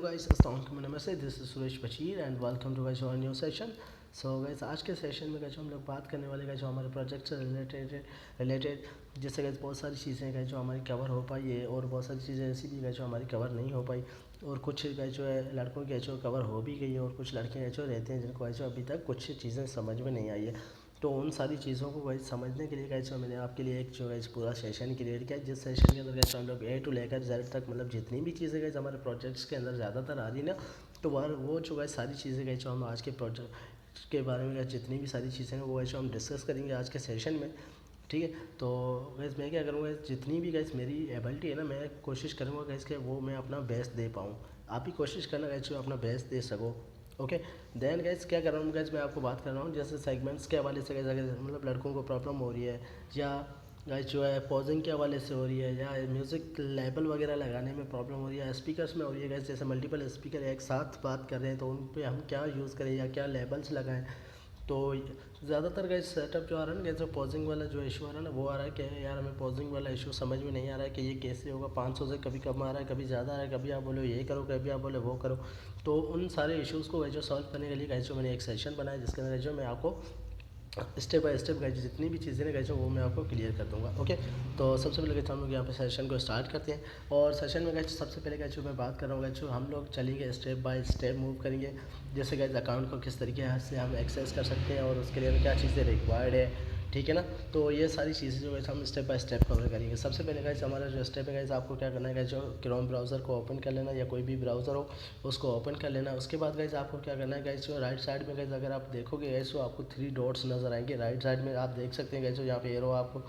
Hello guys, अस्सलाम वालेकुम, नमस्ते। This is Suresh Bashir and welcome to guys our new session. So guys, आज के सेशन में गाइस हम लोग बात करने वाले गाइस जो हमारे प्रोजेक्ट से रिलेटेड जैसे गाइस बहुत सारी चीज़ें गाइस जो हमारी कवर हो पाई है और बहुत सारी चीज़ें ऐसी भी गाइस जो हमारी कवर नहीं हो पाई और कुछ गाइस जो है लड़कों की जो कवर हो भी गई है और कुछ लड़के गाइस जो रहते हैं जिनको गाइस जो अभी तक कुछ चीज़ें समझ में नहीं आई है। तो उन सारी चीज़ों को गाइस समझने के लिए गाइस मैंने आपके लिए एक जो गाइस पूरा सेशन क्रिएट किया, जिस सेशन के अंदर गाइस हम लोग ए टू लेकर जेड तक मतलब जितनी भी चीज़ें गाइस हमारे प्रोजेक्ट्स के अंदर ज़्यादातर आ रही ना, तो वो जो गाइस सारी चीज़ें गाइस जो हम आज के प्रोजेक्ट के बारे में गाइस जितनी भी सारी चीज़ें हैं वो गाइस जो हम डिस्कस करेंगे आज के सेशन में। ठीक है, तो गाइस मैं क्या करूँगा, जितनी भी गाइस मेरी एबिलिटी है ना, मैं कोशिश करूँगा गाइस कि वो मैं अपना बेस्ट दे पाऊँ। आप भी कोशिश करना गाइस जो अपना बेस्ट दे सको। ओके, देन गाइस क्या कर रहा हूँ गाइस, मैं आपको बात कर रहा हूँ जैसे सेगमेंट्स के हवाले से गाइस, अगर मतलब लड़कों को प्रॉब्लम हो रही है या गाइस जो है पॉजिंग के हवाले से हो रही है या म्यूज़िक लेबल वगैरह लगाने में प्रॉब्लम हो रही है, स्पीकर्स में हो रही है गाइस, जैसे मल्टीपल स्पीकर एक साथ बात कर रहे हैं तो उन पे हम क्या यूज़ करें या क्या लेबल्स लगाएं। तो ज़्यादातर गाइस सेटअप जो आ रहा है ना गाइस, जो पॉजिंग वाला जो इशू आ रहा है ना, वो आ रहा है कि यार हमें पॉजिंग वाला इशू समझ में नहीं आ रहा है कि ये कैसे होगा। 500 से कभी कम आ रहा है, कभी ज़्यादा आ रहा है, कभी आप बोलो ये करो, कभी आप बोलो वो करो। तो उन सारे इश्यूज़ को गाइस जो सॉल्व करने के लिए गाइस जो मैंने एक सेशन बनाया, जिसके अंदर जो मैं आपको स्टेप बाय स्टेप गाइस जितनी भी चीज़ें ना गाइस वो मैं आपको क्लियर कर दूंगा। ओके, तो सबसे पहले गाइस हम लोग यहाँ पे सेशन को स्टार्ट करते हैं। और सेशन में गाइस सबसे पहले गाइस जो मैं बात कर रहा हूँ गाइस, जो हम लोग चलेंगे स्टेप बाय स्टेप मूव करेंगे। जैसे गाइस अकाउंट को किस तरीके से हम एक्सेस कर सकते हैं और उसके लिए क्या चीज़ें रिक्वायर्ड है, ठीक है ना। तो ये सारी चीज़ें जो है हम स्टेप बाय स्टेप कवर करेंगे। सबसे पहले गाइस हमारा जो स्टेप है गाइस, आपको क्या करना है गाइस, जो क्रोम ब्राउज़र को ओपन कर लेना या कोई भी ब्राउज़र हो उसको ओपन कर लेना। उसके बाद गाइस आपको क्या करना है गाइस, जो राइट साइड में गाइस अगर आप देखोगे गाइस तो आपको 3 डॉट्स नज़र आएंगे। राइट साइड में आप देख सकते हैं गाइस, जो यहाँ पे एरो आपको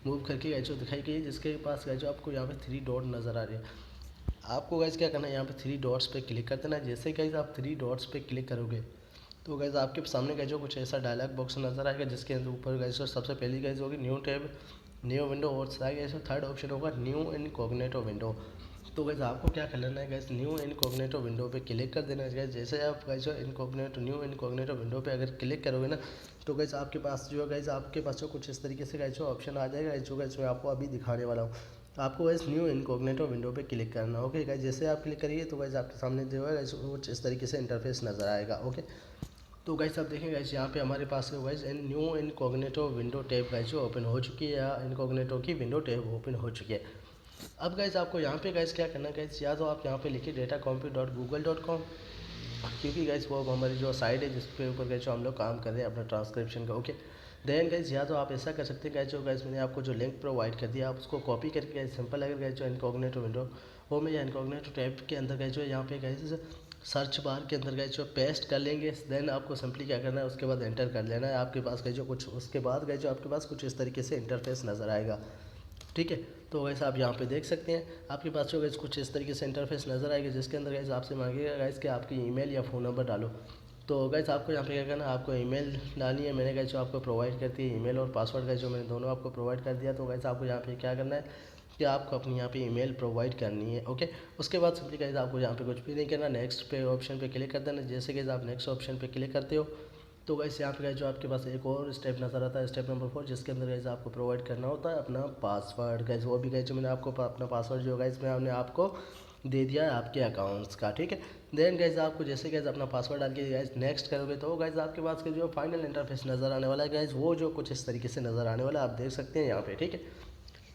मूव करके गाइस जो दिखाई गई है, जिसके पास गाइस जो आपको यहाँ पे 3 डॉट नज़र आ रही है। आपको गाइस क्या करना है, यहाँ पे 3 डॉट्स पे क्लिक कर देना है। जैसे ही गाइस आप 3 डॉट्स पे क्लिक करोगे तो गाइस आपके सामने गाइस जो कुछ ऐसा डायलॉग बॉक्स नज़र आएगा, जिसके अंदर ऊपर गाइस सबसे पहली गाइस होगी न्यू टैब, न्यू विंडो, और गाइस थर्ड ऑप्शन होगा न्यू इनकॉग्निटो विंडो। तो गाइस आपको क्या कर लेना है गाइस, न्यू इनकॉग्निटो विंडो पे क्लिक कर देना है गाइस। जैसे आप गाइस जो न्यू इनकॉग्निटो विंडो पे अगर क्लिक करोगे ना, तो गाइस आपके पास जो गाइस आपके पास जो कुछ इस तरीके से गाइस जो ऑप्शन आ जाएगा जो गाइस मैं आपको अभी दिखाने वाला हूँ। आपको गाइस न्यू इनकॉग्निटो विंडो पे क्लिक करना है। ओके गाइस, जैसे आप क्लिक करिए तो गाइस आपके सामने जो है गाइस कुछ इस तरीके से इंटरफेस नज़र आएगा। ओके, तो गाइस आप देखें गाइस यहाँ पे हमारे पास guys new incognito window tab guys जो ओपन हो चुकी है, या इनकॉग्निटो की विंडो टैब ओपन हो चुकी है। अब गाइस आपको यहाँ पे गाइस क्या करना है गाइस, या तो आप यहाँ पे लिखिए datacompu.google.com, क्योंकि गाइस वो हमारी जो साइट है जिसके ऊपर गाइस जो हम लोग काम कर रहे हैं अपना ट्रांसक्रिप्शन का। ओके, देन गाइस या तो आप ऐसा कर सकते हैं गाइस, जो गाइस मैंने आपको जो लिंक प्रोवाइड कर दिया आप उसको कॉपी करके गाइस सिंपल अगर गाइस जो इनकॉग्निटो विंडो वो में या इनकॉग्निटो टैब के अंदर गाइस जो यहाँ पे गाइस सर्च बार के अंदर गाइस जो पेस्ट कर लेंगे। देन आपको सिंपली क्या करना है, उसके बाद एंटर कर लेना है। आपके पास गाइस जो कुछ उसके बाद गाइस जो आपके पास कुछ इस तरीके से इंटरफेस नज़र आएगा। ठीक है, तो वैसे आप यहाँ पे देख सकते हैं आपके पास जो गाइस कुछ इस तरीके से इंटरफेस नज़र आएगा, जिसके अंदर गाइस आपसे मांगेगा गाइस कि आपकी ईमेल या फ़ोन नंबर डालो। तो गाइस आपको यहाँ पे क्या करना है, आपको ईमेल डालनी है। मैंने गाइस जो आपको प्रोवाइड करती है ईमेल और पासवर्ड गाइस जो मैंने दोनों आपको प्रोवाइड कर दिया। तो गाइस आपको यहाँ पे क्या करना है कि आपको अपनी यहाँ पे ईमेल प्रोवाइड करनी है। ओके, उसके बाद सिंपली गाइस आपको यहाँ पे कुछ भी नहीं करना, नेक्स्ट पे ऑप्शन पे क्लिक कर देना। जैसे गाइस आप नेक्स्ट ऑप्शन पे क्लिक करते हो तो गाइस यहाँ पे गाइस जो आपके पास एक और स्टेप नज़र आता है, स्टेप नंबर 4, जिसके अंदर गाइस आपको प्रोवाइड करना होता है अपना पासवर्ड। गाइस वो भी गाइस जो मैंने आपको अपना पासवर्ड जो गाइस मैंने आपको दे दिया है आपके अकाउंट्स का। ठीक है, देन गाइस आपको जैसे गाइस अपना पासवर्ड डाल के गाइस नेक्स्ट करोगे तो गाइस आपके पास के जो फाइनल इंटरफेस नज़र आने वाला है गाइस, वो जो कुछ इस तरीके से नज़र आने वाला है आप देख सकते हैं यहाँ पे। ठीक है,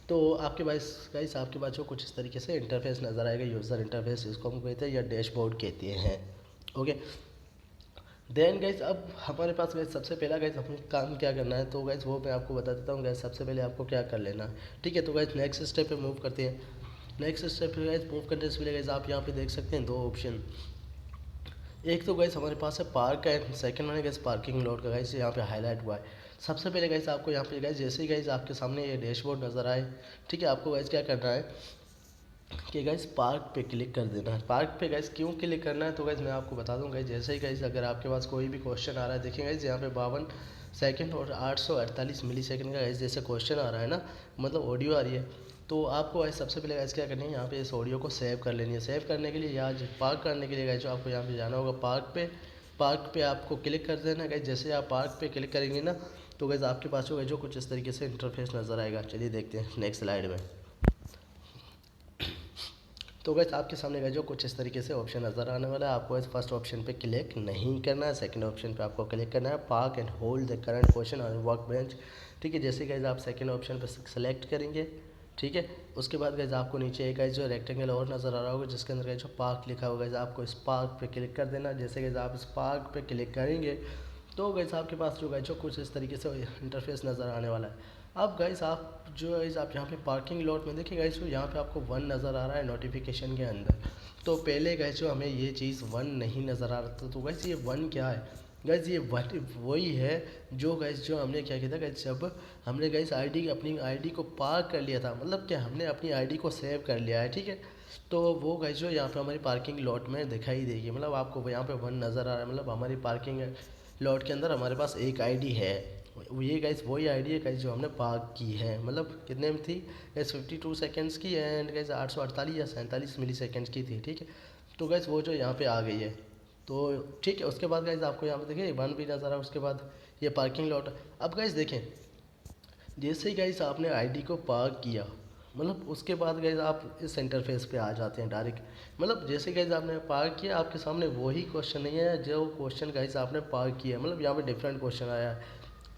तो आपके पास गाइस आपके पास जो कुछ इस तरीके से इंटरफेस नज़र आएगा, यूज़र इंटरफेस इसको हम कहते हैं या डैशबोर्ड कहते हैं। ओके, देन गाइस अब हमारे पास गाइस सबसे पहला गाइस हमें काम क्या करना है, तो गाइस वो मैं आपको बता देता हूँ गाइस। सबसे पहले आपको क्या कर लेना है, ठीक है। तो गाइस नेक्स्ट स्टेप पे मूव करते हैं। नेक्स्ट स्टेप पे गाइस मूव करने से पहले गाइस आप यहाँ पे देख सकते हैं 2 ऑप्शन। एक तो गाइस हमारे पास है पार्क का एंड सेकंड में गाइस पार्किंग लॉट का गाइस यहाँ पे हाईलाइट हुआ है। सबसे पहले गाइस आपको यहाँ पे गाइस जैसे ही गाइस आपके सामने ये डैशबोर्ड नज़र आए, ठीक है, आपको गाइस क्या करना है कि गाइस पार्क पे क्लिक कर देना है। पार्क पे गाइस क्यों क्लिक करना है, तो गाइस मैं आपको बता दूं गाइस। जैसे ही गाइस अगर आपके पास कोई भी क्वेश्चन आ रहा है, देखिए गाइस यहाँ पे 52 सेकंड और 848 मिली सेकंड का गाइस जैसे क्वेश्चन आ रहा है ना, मतलब ऑडियो आ रही है। तो आपको गाइस सबसे पहले गाइस क्या करनी है, यहाँ पे इस ऑडियो को सेव कर लेनी है। सेव करने के लिए या पार्क करने के लिए गाइस जो आपको यहाँ पे जाना होगा पार्क पे आपको क्लिक कर देना गाइस। जैसे आप पार्क पे क्लिक करेंगे ना, तो गाइस आपके पास जो कुछ इस तरीके से इंटरफेस नज़र आएगा। चलिए देखते हैं नेक्स्ट स्लाइड में। तो गाइस आपके सामने गाइस जो कुछ इस तरीके से ऑप्शन नज़र आने वाला है। आपको इस फर्स्ट ऑप्शन पे क्लिक नहीं करना है, सेकंड ऑप्शन पे आपको क्लिक करना है park and hold the current question on work bench. ठीक है, जैसे गाइस आप सेकंड ऑप्शन पे सेलेक्ट करेंगे, ठीक है, उसके बाद गाइस आपको नीचे एक गाइस जो रेक्टेंगल और नज़र आ रहा होगा जिसके अंदर गाइस जो पार्क लिखा होगा, गाइस आपको इस पार्क पे क्लिक कर देना। जैसे गाइस आप इस पार्क पे क्लिक करेंगे तो गाइस आपके पास जो गाइस जो कुछ इस तरीके से इंटरफेस नज़र आने वाला है। अब गाइस आप जो गाइस आप यहाँ पे पार्किंग लॉट में देखिए गाइस, तो यहाँ पे आपको 1 नज़र आ रहा है नोटिफिकेशन के अंदर। तो पहले गाइस जो हमें ये चीज़ 1 नहीं नज़र आ रहा था, तो गाइस ये 1 क्या है गाइस, ये वही है जो गाइस जो हमने क्या किया था गाइस, जब हमने गाइस अपनी आईडी को पार्क कर लिया था, मतलब क्या हमने अपनी आईडी को सेव कर लिया है। ठीक है, तो वो गाइस जो यहाँ पे हमारी पार्किंग लॉट में दिखाई देगी, मतलब आपको यहाँ पे 1 नज़र आ रहा है, मतलब हमारी पार्किंग लॉट के अंदर हमारे पास एक आईडी है। ये गाइस वही आईडी है गाइस जो हमने पार्क की है, मतलब कितने में थी गाइस 52 सेकंड्स की एंड गाइस 848 या 47 मिली सेकंड्स की थी। ठीक है, तो गाइस वो जो यहाँ पे आ गई है। तो ठीक है, उसके बाद गाइस आपको यहाँ पे देखिए 1 भी नज़र आ रहा है, उसके बाद ये पार्किंग लॉट। अब गाइस देखें, जैसे ही गाइस आपने आईडी को पार्क किया, मतलब उसके बाद गाइस आप इस इंटरफेस पे आ जाते हैं डायरेक्ट। मतलब जैसे गाइस आपने पार्क किया, आपके सामने वही क्वेश्चन नहीं है जो क्वेश्चन गाइस आपने पार्क किया, मतलब यहाँ पे डिफरेंट क्वेश्चन आया है।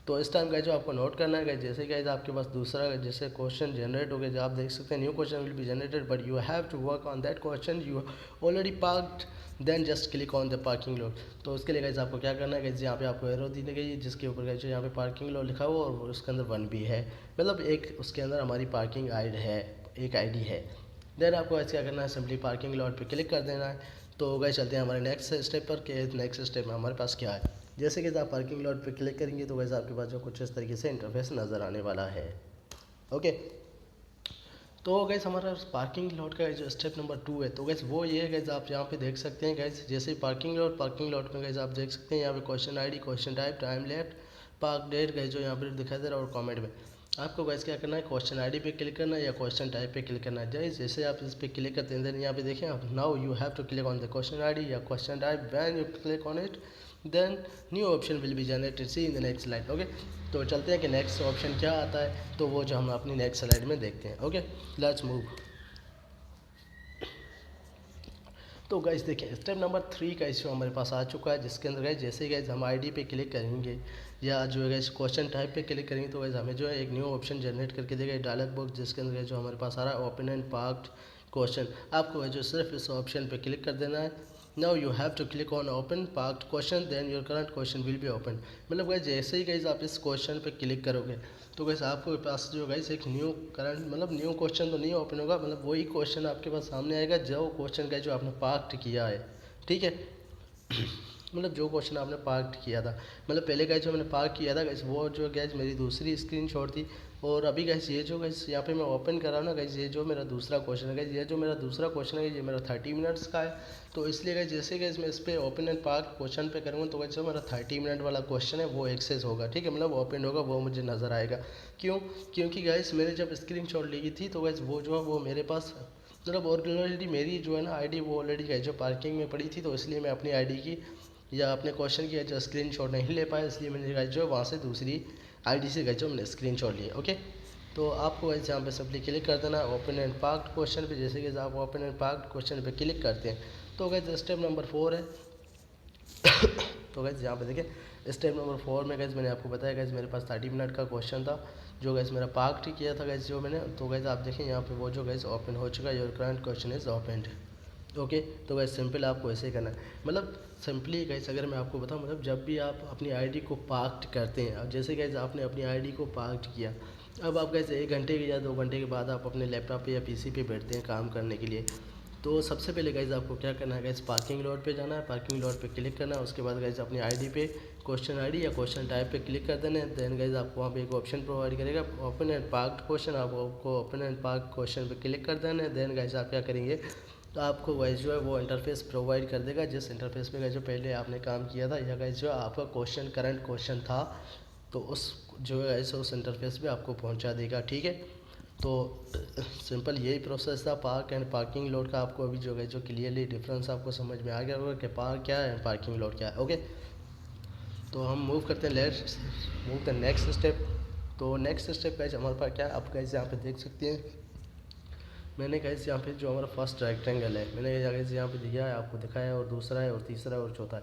तो इस टाइम गाइस जो आपको नोट करना है गाइस, जैसे गाइस आपके पास दूसरा जैसे क्वेश्चन जनरेट हो गया, जो आप देख सकते हैं new question will be generated but you have to work on that question you already parked, then just click on the parking lot. तो उसके लिए गाइस आपको क्या करना है गाइस, यहाँ पे आपको एरो दी गई है जिसके ऊपर गाइस यहाँ पे पार्किंग लॉट लिखा हुआ और उसके अंदर 1 भी है, मतलब एक उसके अंदर हमारी पार्किंग आईडी है, एक आईडी है। देन आपको ऐसे क्या करना है, सिंपली पार्किंग लॉट पे क्लिक कर देना है। तो गाइस चलते हैं हमारे नेक्स्ट स्टेप पर कि नेक्स्ट स्टेप में हमारे पास क्या है। जैसे कि आप पार्किंग लॉट पे क्लिक करेंगे तो गाइस आपके पास जो कुछ इस तरीके से इंटरफेस नज़र आने वाला है। ओके, तो गाइस हमारा पार्किंग लॉट का जो स्टेप नंबर 2 है, तो गाइस वो ये है गाइस, आप यहाँ पे देख सकते हैं गाइस, जैसे पार्किंग लॉट में गाइस आप देख सकते हैं यहाँ पे question ID, question type, time left, park date guys जो यहाँ पे दिखाई दे रहा है और कमेंट में आपको गाइस क्या करना है, क्वेश्चन आईडी पे क्लिक करना है या क्वेश्चन टाइप पे क्लिक करना है। जैसे आप इस पे क्लिक करते हैं देन यहाँ पे देखें आप, now you have to click on the question ID या question type, when you click on it then new option will be generated, see in the next slide. Okay, तो चलते हैं कि नेक्स्ट ऑप्शन क्या आता है, तो वो जो हम अपनी नेक्स्ट स्लाइड में देखते हैं। Okay, let's move. तो गाइस देखिए स्टेप नंबर 3 का इशू हमारे पास आ चुका है, जिसके अंदर गाइस जैसे गाइस हम आईडी पे क्लिक करेंगे या जो है गाइस क्वेश्चन टाइप पे क्लिक करेंगे तो गाइस हमें जो है एक न्यू ऑप्शन जनरेट करके देगा डायलॉग बॉक्स, जिसके अंदर जो हमारे पास आ रहा है ओपन एंड पार्क्ड क्वेश्चन। आपको जो सिर्फ इस ऑप्शन पे क्लिक कर देना है। Now you have to click on open parked question then your current question will be open. मतलब गाइस जैसे ही गाइस आप इस क्वेश्चन पे क्लिक करोगे तो गाइस आपको पास जो गाइस एक न्यू करंट मतलब न्यू क्वेश्चन तो नहीं ओपन होगा, मतलब वही क्वेश्चन आपके पास सामने आएगा जो क्वेश्चन का जो आपने पार्क्ड किया है। ठीक है, मतलब जो क्वेश्चन आपने पार्क किया था, मतलब पहले गाइस जो मैंने पार्क किया था गाइस वो जो गाइस मेरी दूसरी स्क्रीनशॉट थी, और अभी गाइस ये जो गाइस यहाँ पे मैं ओपन कर रहा हूँ ना गाइस, ये जो मेरा दूसरा क्वेश्चन है गाइस, ये जो मेरा दूसरा क्वेश्चन है ये मेरा 30 मिनट्स का है। तो इसलिए गाइस जैसे गाइस मैं इस पर ओपन एंड पार्क क्वेश्चन पे करूँगा तो गाइस जो मेरा 30 मिनट वाला क्वेश्चन है वो एक्सेस होगा। ठीक है, मतलब ओपन होगा, वो मुझे नज़र आएगा। क्यों? क्योंकि गाइस मैंने जब स्क्रीनशॉट ली थी तो गाइस वो जो है वो मेरे पास मतलब ऑलरेडी मेरी जो है ना आईडी वो ऑलरेडी गाइस जो पार्किंग में पड़ी थी, तो इसलिए मैं अपनी आईडी की या अपने क्वेश्चन की जो स्क्रीनशॉट नहीं ले पाया, इसलिए मैंने गाइस जो वहाँ से दूसरी आईडी से गाइस जो मैंने स्क्रीनशॉट लिया। ओके, तो आपको गाइस यहाँ पे सिंपली क्लिक कर देना ओपन एंड पार्क्ड क्वेश्चन पे। जैसे कि आप ओपन एंड पार्क्ड क्वेश्चन पे क्लिक करते हैं तो गाइस स्टेप नंबर 4 है। तो गाइस यहाँ पे देखिए स्टेप नंबर 4 में गाइस मैंने आपको बताया गाइस मेरे पास 30 मिनट का क्वेश्चन था जो गाइस मेरा पार्क किया था गाइस जो मैंने। तो गाइस आप देखें यहाँ पे वो जो गाइस ओपन हो चुका है, your current question is opened. Okay, तो गाइस सिंपल आपको ऐसे ही करना है, मतलब सिंपली गाइस अगर मैं आपको बताऊँ, मतलब जब भी आप अपनी आईडी को पार्क्ड करते हैं, अब जैसे गाइस आपने अपनी आईडी को पार्क्ड किया, अब आप गाइस 1 घंटे या 2 घंटे के बाद आप अपने लैपटॉप पे या पीसी पे बैठते हैं काम करने के लिए, तो सबसे पहले गाइस आपको क्या करना है गाइस, पार्किंग लॉट पे जाना है, पार्किंग लॉट पे क्लिक करना है। उसके बाद गाइस अपनी आईडी पे क्वेश्चन आईडी या क्वेश्चन टाइप पे क्लिक कर देना है। देन गाइस आपको वहाँ पे एक ऑप्शन प्रोवाइड करेगा ओपन एंड पार्क्ड क्वेश्चन, आपको ओपन एंड पार्क्ड क्वेश्चन पे क्लिक कर देना है। देन गाइस आप क्या करेंगे, तो आपको गाइस जो है वो इंटरफेस प्रोवाइड कर देगा, जिस इंटरफेस पे गाइस जो पहले आपने काम किया था या गाइस जो आपका क्वेश्चन करंट क्वेश्चन था, तो उस जो है गाइस उस इंटरफेस पे आपको पहुंचा देगा। ठीक है, तो सिंपल यही प्रोसेस था पार्क एंड पार्किंग लॉट का। आपको अभी जो है जो क्लियरली डिफरेंस आपको समझ में आ गया होगा कि पार्क क्या है एंड पार्किंग लॉट क्या है। ओके, तो हम मूव करते हैं, let's move the next step. तो नेक्स्ट स्टेप गाइस हमारे पास क्या है, आप गाइस यहाँ पे देख सकते हैं मैंने गाइस यहाँ पे जो हमारा फर्स्ट रेक्टेंगल है मैंने गाइस यहाँ पे दिया है, आपको दिखाया है, और दूसरा है और तीसरा है और चौथा है।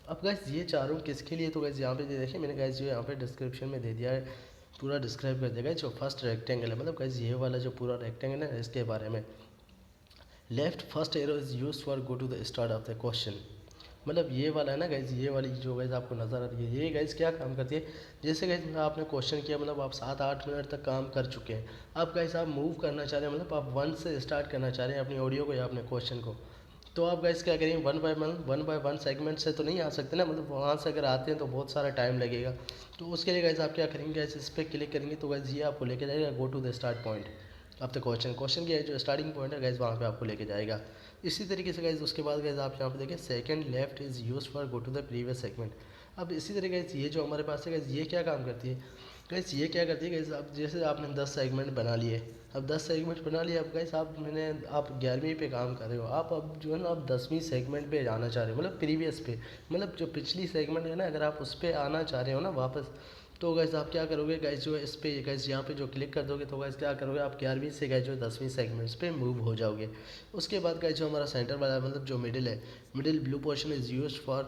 अब गाइस ये चारों किसके लिए, तो गाइस यहाँ पे देखिए मैंने गाइस जो यहाँ पे डिस्क्रिप्शन में दे दिया है, पूरा डिस्क्राइब कर देगा जो फर्स्ट रेक्टेंगल है, मतलब गाइस ये वाला जो पूरा रेक्टेंगल है इसके बारे में। Left first arrow is use for go to the start of the question, मतलब ये वाला है ना गाइज, ये वाली जो गाइज आपको नज़र आ रही है, ये गाइज क्या काम करती है, जैसे गाइज आपने क्वेश्चन किया, मतलब आप 7-8 मिनट तक काम कर चुके हैं, अब गाइज आप मूव करना चाह रहे हैं, मतलब आप 1 से स्टार्ट करना चाह रहे हैं अपनी ऑडियो को या अपने क्वेश्चन को, तो आप गाइज क्या करेंगे, वन बाय वन सेगमेंट से तो नहीं आ सकते ना, मतलब वहाँ से अगर आते हैं तो बहुत सारा टाइम लगेगा। तो उसके लिए गाइज आप क्या करेंगे, गाइज इस पर क्लिक करेंगे तो गाइज ये आपको लेके जाएगा go to the start point अब द क्वेश्चन की जो स्टार्टिंग पॉइंट है गाइज वहाँ पे आपको लेके जाएगा। इसी तरीके से गाइज उसके बाद गाइज आप यहाँ पे देखें second left is use for go to the previous segment. अब इसी तरीके से ये जो हमारे पास है गाइज ये क्या काम करती है, गाइज ये क्या करती है गाइज, अब जैसे आपने 10 सेगमेंट बना लिए, अब 10 सेगमेंट बना लिए, अब गाइज आप 11वीं पे काम कर रहे हो, आप अब जो है ना आप 10वीं सेगमेंट पे जाना चाह रहे हो, मतलब प्रीवियस पे, मतलब जो पिछली सेगमेंट है ना, अगर आप उस पर आना चाह रहे हो ना वापस, तो गैस आप क्या करोगे गाइस, जो है इस पे गैस यहाँ पे जो क्लिक कर दोगे तो गैस क्या करोगे, आप 11वीं से गैस जो 10वीं सेगमेंट्स पे मूव हो जाओगे। उसके बाद गैस जो हमारा सेंटर वाला मतलब जो मिडिल है, middle blue portion is use for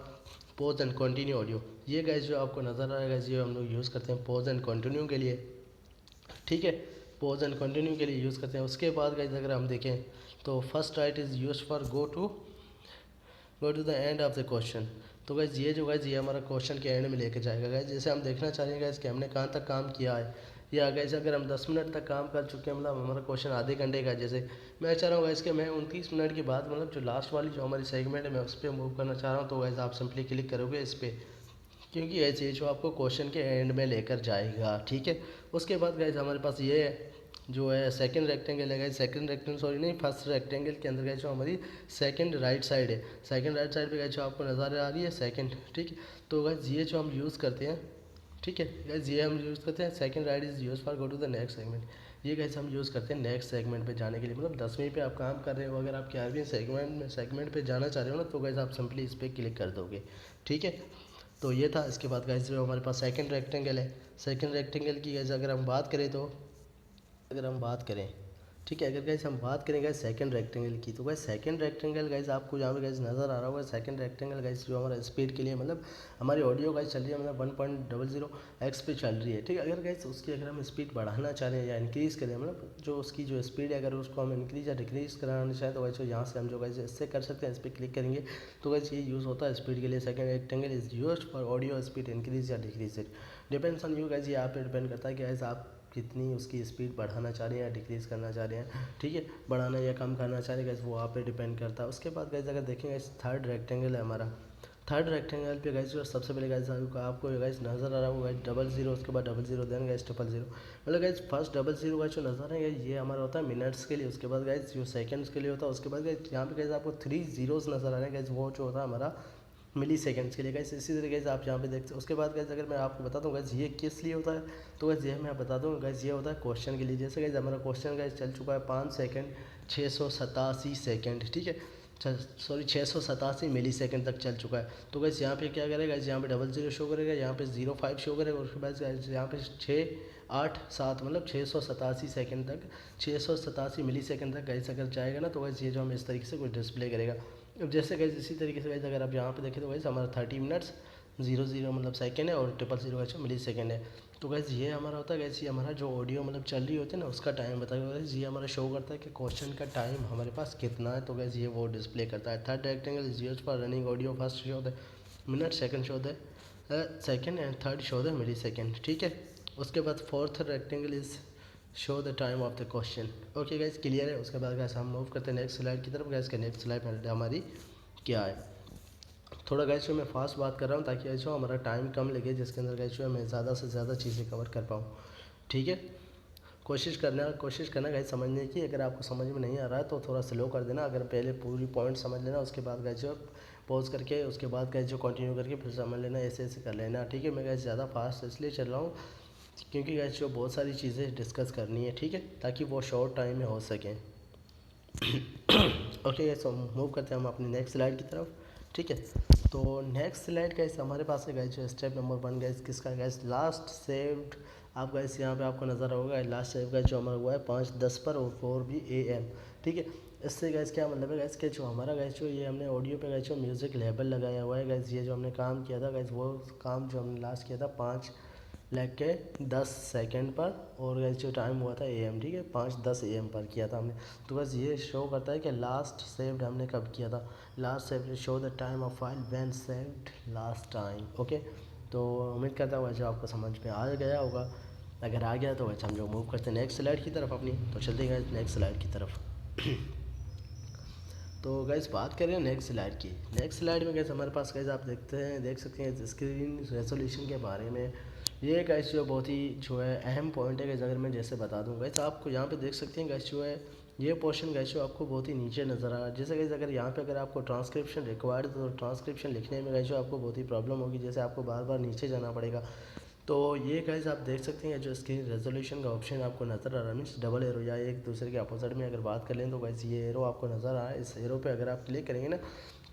pause and continue audio, ये गैस जो आपको नज़र आएगा ये हम लोग यूज़ करते हैं पॉज एंड कंटिन्यू के लिए, ठीक है, पॉज एंड कंटिन्यू के लिए यूज़ करते हैं। उसके बाद गैस अगर हम देखें तो first right is use for go to the end of the question, तो गैस ये जो गैस ये हमारा क्वेश्चन के एंड में लेके जाएगा गैस, जैसे हम देखना चाह रहे हैं गैस कि हमने कहाँ तक काम किया है, या गैस अगर हम 10 मिनट तक काम कर चुके हैं, मतलब हमारा क्वेश्चन आधे घंटे का, जैसे मैं चाह रहा हूँ गैस कि मैं 29 मिनट के बाद मतलब जो लास्ट वाली जो हमारी सेगमेंट है मैं उस पर मूव करना चाह रहा हूँ, तो गैस आप सिंपली क्लिक करोगे इस पर, क्योंकि गैस ये जो आपको क्वेश्चन के एंड में लेकर जाएगा, ठीक है। उसके बाद गैस हमारे पास ये है जो है सेकंड रेक्टेंगल है गाइस, सेकंड रेक्टेंगल सॉरी नहीं फर्स्ट रेक्टेंगल के अंदर गाइस जो हमारी सेकंड राइट साइड है, सेकंड राइट साइड पे गाइस जो आपको नज़र आ रही है सेकंड, ठीक है। तो गाइस ये जो हम यूज़ करते हैं, ठीक है गाइस ये हम यूज़ करते हैं second right is use for go to the next segment, ये गाइस हम यूज़ करते हैं नेक्स्ट सेगमेंट पे जाने के लिए, मतलब 10वीं पे आप काम कर रहे हो, अगर आप 11वीं सेगमेंट पे जाना चाह रहे हो ना, तो गाइस आप सिंपली इस पर क्लिक कर दोगे, ठीक है। तो ये था। इसके बाद गाइस जो हमारे पास सेकंड रेक्टेंगल है, सेकंड रेक्टेंगल की गाइस अगर हम बात करें तो ठीक है, अगर गाइस हम बात करें गाइस सेकंड रेक्टेंगल की, तो गाइस सेकंड रेक्टेंगल गाइस आपको यहाँ पे गाइस नज़र आ रहा होगा, सेकंड रेक्टेंगल गाइस जो हमारा स्पीड के लिए मतलब हमारी ऑडियो गाइस चल रही है मतलब 1.00x पे चल रही है, ठीक है। अगर गाइस उसकी अगर हम स्पीड बढ़ाना चाह रहे हैं या इंक्रीज़ करें, मतलब जो उसकी जो स्पीड है अगर उसको हम इंक्रीज़ या डिक्रीज़ कराना चाहें, तो गाइस यहाँ से हम जो गाइस इससे कर सकते हैं, इस पर क्लिक करेंगे तो गाइस ये यूज़ होता है स्पीड के लिए। Second rectangle is used for audio speed increase या decrease, it depends on you guys, ये आप पे डिपेंड करता है कि गाइस आप कितनी उसकी स्पीड बढ़ाना चाह रहे हैं या डिक्रीज़ करना चाह रहे हैं, ठीक है, बढ़ाना या कम करना चाह रहे हैं, वो आप पे डिपेंड करता है। उसके बाद गाइस अगर देखेंगे इस थर्ड रेक्टेंगल है हमारा, थर्ड रेक्टेंगल पे गाइस जो सबसे पहले गाइस आपको गाइस नज़र आ रहा होगा 00, उसके बाद 00 देन गाइस 00, मतलब गाइस फर्स्ट 00 गाइस जो नज़र है ये हमारा होता है मिनट्स के लिए, उसके बाद गाइस जो सेकंड्स के लिए होता है, उसके बाद गाइस यहाँ पे गाइस आपको 3 zeros नज़र आ रहे हैं गाइस, वो जो होता है हमारा मिली सेकेंड्स के लिए गाइस। इसी तरीके से आप यहाँ पे देखते हैं। उसके बाद गाइस अगर मैं आपको बता दूँ गाइस ये किस लिए होता है, तो गाइस ये मैं बता दूँ गाइस ये होता है क्वेश्चन के लिए। जैसे गाइस हमारा क्वेश्चन गाइस चल चुका है 5 सेकंड 687 सेकंड, ठीक है, सॉरी 687 मिली सेकंड तक चल चुका है। तो गाइस यहाँ पे क्या करेगा, यहाँ पे 00 शो करेगा, यहाँ पे 05 शो करेगा, उसके बाद यहाँ पे 687 मतलब 687 सेकंड तक 687 मिली सेकंड तक गाइस अगर जाएगा ना, तो गाइस ये जो हम इस तरीके से कुछ डिस्प्ले करेगा। अब जैसे गाइस इसी तरीके से गाइस अगर आप यहाँ पे देखें तो गाइस हमारा 30 मिनट्स 00 मतलब सेकंड है और 000 का मिली सेकंड है। तो गाइस ये हमारा होता है गाइस, ये हमारा जो ऑडियो मतलब चल रही होती है ना उसका टाइम बताएगा गाइस, ये हमारा शो करता है कि क्वेश्चन का टाइम हमारे पास कितना है, तो गाइस ये वो डिस्प्ले करता है। Third rectangle is used for running audio, first show the minute, second show the second and third show the millisecond, ठीक है। उसके बाद fourth rectangle is show the time of the question. Okay guys clear है। उसके बाद guys हम move करते हैं नेक्स्ट स्लाइड की तरफ। गाइस के नेक्स्ट स्लाइड हमारी क्या है, थोड़ा गाइस जो मैं फास्ट बात कर रहा हूँ ताकि गाइस जो हमारा टाइम कम लगे, जिसके अंदर गाइस जो मैं ज़्यादा से ज़्यादा चीज़ें कवर कर पाऊँ, ठीक है। कोशिश करना गाइस समझने की। अगर आपको समझ में नहीं आ रहा है तो थोड़ा स्लो कर देना, अगर पहले पूरी पॉइंट समझ लेना, उसके बाद गाइस जो पॉज करके उसके बाद गाइस जो कंटिन्यू करके फिर समझ लेना, ऐसे ऐसे कर लेना, ठीक है। मैं गाइस ज़्यादा फास्ट इसलिए चल रहा हूँ क्योंकि गाइस जो बहुत सारी चीज़ें डिस्कस करनी है, ठीक है, ताकि वो शॉर्ट टाइम में हो सकें। ओके गाइस मूव करते हैं हम अपनी नेक्स्ट स्लाइड की तरफ। ठीक है। तो नेक्स्ट स्लाइड गाइस हमारे पास है गाइस जो स्टेप नंबर 1 गाइस किसका गाइस लास्ट सेव्ड। आप गाइस यहाँ पे आपको नज़र होगा लास्ट सेव गाइस जो हमारा हुआ है 5:10 पर और 4 AM। ठीक है। इससे गाइस क्या मतलब है गाइस कि जो हमारा गाइस जो ये हमने ऑडियो पे गाइस जो म्यूज़िक लेबल लगाया हुआ है गाइस, ये जो हमने काम किया था गाइस वो काम जो हमने लास्ट किया था 5:10 पर, और गाइस जो टाइम हुआ था AM। ठीक है, 5:10 AM पर किया था हमने। तो बस ये शो करता है कि लास्ट सेव्ड हमने कब किया था। Last saved show the time of file when saved last time. Okay, तो उम्मीद करता हूँ वैसे आपको समझ में आ गया होगा। अगर आ गया तो वैसे हम जो मूव करते हैं नेक्स्ट स्लाइड की तरफ अपनी, तो चलते हैं नेक्स्ट स्लाइड की तरफ। तो गैस बात करें नेक्स्ट स्लाइड की। नेक्स्ट स्लाइड में गैस हमारे पास गैस आप देख सकते हैं स्क्रीन रेजोल्यूशन के बारे में। ये गैस जो बहुत ही जो है अहम पॉइंट है गैस, अगर मैं जैसे बता दूँ गैस आपको यहाँ पे देख सकते हैं गैस जो है ये पोर्शन गैस जो आपको बहुत ही नीचे नज़र आ रहा है। जैसे गैस अगर यहाँ पे अगर आपको ट्रांसक्रिप्शन रिक्वायर्ड तो ट्रांसक्रिप्शन लिखने में गैस जो आपको बहुत ही प्रॉब्लम होगी, जैसे आपको बार बार नीचे जाना पड़ेगा। तो ये गाइस आप देख सकते हैं जो स्क्रीन रेजोल्यूशन का ऑप्शन आपको नज़र आ रहा है, मीन्स डबल एरो या एक दूसरे के अपोजिट में अगर बात कर लें तो गाइस ये एरो आपको नज़र आ रहा है। इस एरो पे अगर आप क्लिक करेंगे ना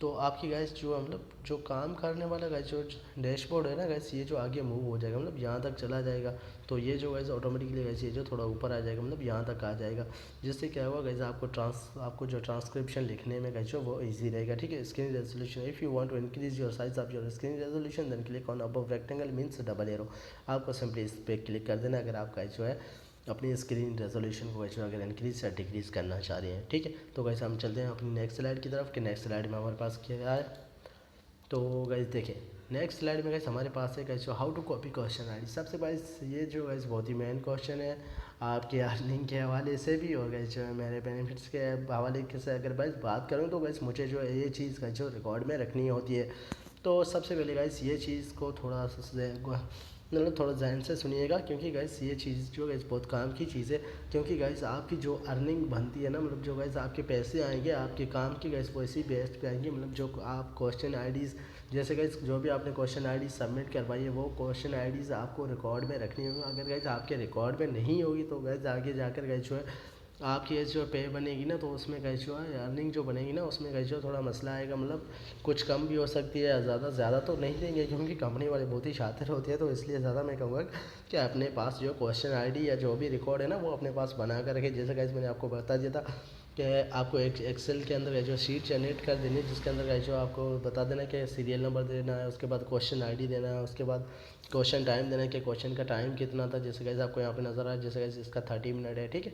तो आपकी गाइस जो मतलब जो काम करने वाला गाइस जो डैशबोर्ड है ना गाइस, ये जो आगे मूव हो जाएगा, मतलब यहाँ तक चला जाएगा। तो ये जो गाइस ऑटोमेटिकली गाइस ये जो थोड़ा ऊपर आ जाएगा, मतलब यहाँ तक आ जाएगा, जिससे क्या हुआ गाइस आपको जो ट्रांसक्रिप्शन लिखने में गाइस जो वो इजी रहेगा। ठीक है, screen resolution if you want to increase your size of your screen resolution then click on above rectangle means double arrow. आपको सिंपली इस पर क्लिक कर देना अगर आप गाइस जो है अपनी स्क्रीन रेजोल्यूशन को गाइस अगर इंक्रीज या डिक्रीज़ करना चाह रहे हैं। ठीक है, तो गाइस हम चलते हैं अपनी नेक्स्ट स्लाइड की तरफ कि नेक्स्ट स्लाइड में हमारे पास क्या है। तो गाइस देखिए नेक्स्ट स्लाइड में गाइस हमारे पास है गाइस जो how to copy question ID. सबसे गाइस ये जो गाइस बहुत ही मेन क्वेश्चन है आपके अर्निंग के हवाले से भी, और गाइस जो है मेरे बेनिफिट्स के हवाले से अगर गाइस बात करूँ तो गाइस मुझे जो है ये चीज़ गाइस जो रिकॉर्ड में रखनी होती है। तो सबसे पहले गाइस ये चीज़ को थोड़ा मतलब थोड़ा ध्यान से सुनिएगा, क्योंकि गाइस ये चीज़ जो गाइस बहुत काम की चीज़ है। क्योंकि गाइस आपकी जो अर्निंग बनती है ना, मतलब जो गाइस आपके पैसे आएंगे आपके काम की गाइस वो इसी बेस्ड पे आएंगे। मतलब जो आप क्वेश्चन आईडीज़ जैसे गाइस जो भी आपने क्वेश्चन आईडी सबमिट करवाई है वो क्वेश्चन आईडीज़ आपको रिकॉर्ड में रखनी होगी। अगर गाइस आपके रिकॉर्ड में नहीं होगी तो गाइस आगे जाकर गाइस जो है आपकी जो पे बनेगी ना, तो उसमें गाइस जो है अर्निंग जो बनेगी ना उसमें गाइस जो थोड़ा मसला आएगा। मतलब कुछ कम भी हो सकती है, ज़्यादा तो नहीं देंगे क्योंकि कंपनी वाले बहुत ही शातिर होती है। तो इसलिए ज़्यादा मैं कहूँगा कि अपने पास जो क्वेश्चन आईडी या जो भी रिकॉर्ड है ना वो अपने पास बना कर रखें। जैसे गाइस मैंने आपको बता दिया था कि आपको एक एक्सेल के अंदर जो शीट जनरेट कर देनी है, जिसके अंदर जो आपको बता देना है कि सीरियल नंबर देना है, उसके बाद क्वेश्चन आईडी देना है, उसके बाद क्वेश्चन टाइम देना है कि क्वेश्चन का टाइम कितना था। जैसे गाइस आपको यहाँ पे नज़र आ रहा है, जैसे गाइस इसका 30 मिनट है। ठीक है,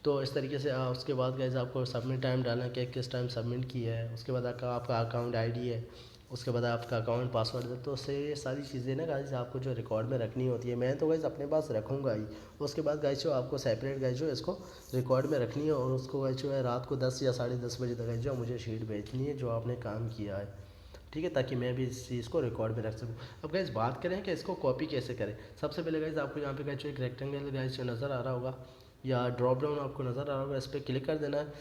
तो इस तरीके से उसके बाद गाइस आपको सबमिट टाइम डालना है कि किस टाइम सबमिट किया है। उसके बाद आपका अकाउंट आईडी है, उसके बाद आपका अकाउंट पासवर्ड है। तो उससे ये सारी चीज़ें ना गाइस आपको जो रिकॉर्ड में रखनी होती है। मैं तो गाइस अपने पास रखूँगा ही। उसके बाद गाइस जो आपको सेपरेट गाइस जो इसको रिकॉर्ड में रखनी है, और उसको गाइस जो है रात को 10 या 10:30 बजे तक गाइस जो मुझे शीट भेजनी है जो आपने काम किया है। ठीक है, ताकि मैं भी इस चीज़ को रिकॉर्ड में रख सकूँ। अब गाइस बात करें कि इसको कॉपी कैसे करें। सबसे पहले गाइस आपको यहाँ पे गाइस जो एक रेक्टेंगल गाइस जो नज़र आ रहा होगा या ड्रॉप डाउन आपको नज़र आ रहा होगा, इस पर क्लिक कर देना है।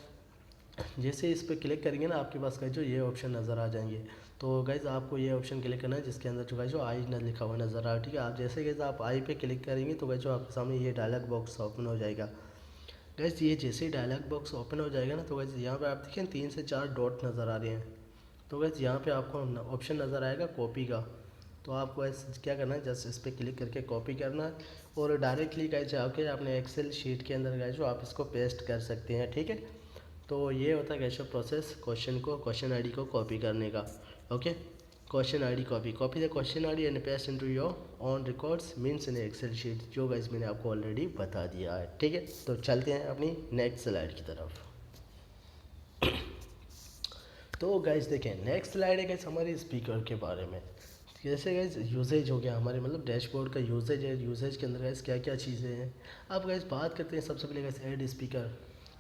जैसे इस पर क्लिक करेंगे ना आपके पास गाइस जो ये ऑप्शन नज़र आ जाएंगे। तो गाइस आपको ये ऑप्शन क्लिक करना है जिसके अंदर जो गाइस जो आई न लिखा हुआ नज़र आ रहा है। ठीक है, आप जैसे गाइस आप आई पे क्लिक करेंगे तो गाइस जो आपके सामने ये डायलॉग बॉक्स ओपन हो जाएगा। गाइस ये जैसे ही डायलॉग बॉक्स ओपन हो जाएगा ना तो गाइस यहाँ पे आप देखिए 3 से 4 डॉट नज़र आ रहे हैं। तो गाइस यहाँ पे आपको ऑप्शन नज़र आएगा कॉपी का। तो आपको ऐसे क्या करना है, जस्ट इस पर क्लिक करके कॉपी करना है और डायरेक्टली गाइस जाके अपने एक्सेल शीट के अंदर गाइस जो आप इसको पेस्ट कर सकते हैं। ठीक है, तो ये होता है गाइस प्रोसेस क्वेश्चन आईडी को कॉपी करने का। Okay, question ID copy the question ID and paste into your on records means in Excel sheet, जो गाइस मैंने आपको ऑलरेडी बता दिया है। ठीक है, तो चलते हैं अपनी नेक्स्ट स्लाइड की तरफ। तो गाइस देखें नेक्स्ट स्लाइड है गाइस हमारी स्पीकर के बारे में। जैसे गाइस यूसेज हो गया हमारे, मतलब डैशबोर्ड का यूसेज है। यूसेज के अंदर गाइस क्या क्या चीज़ें हैं अब गाइस बात करते हैं। सबसे पहले guys add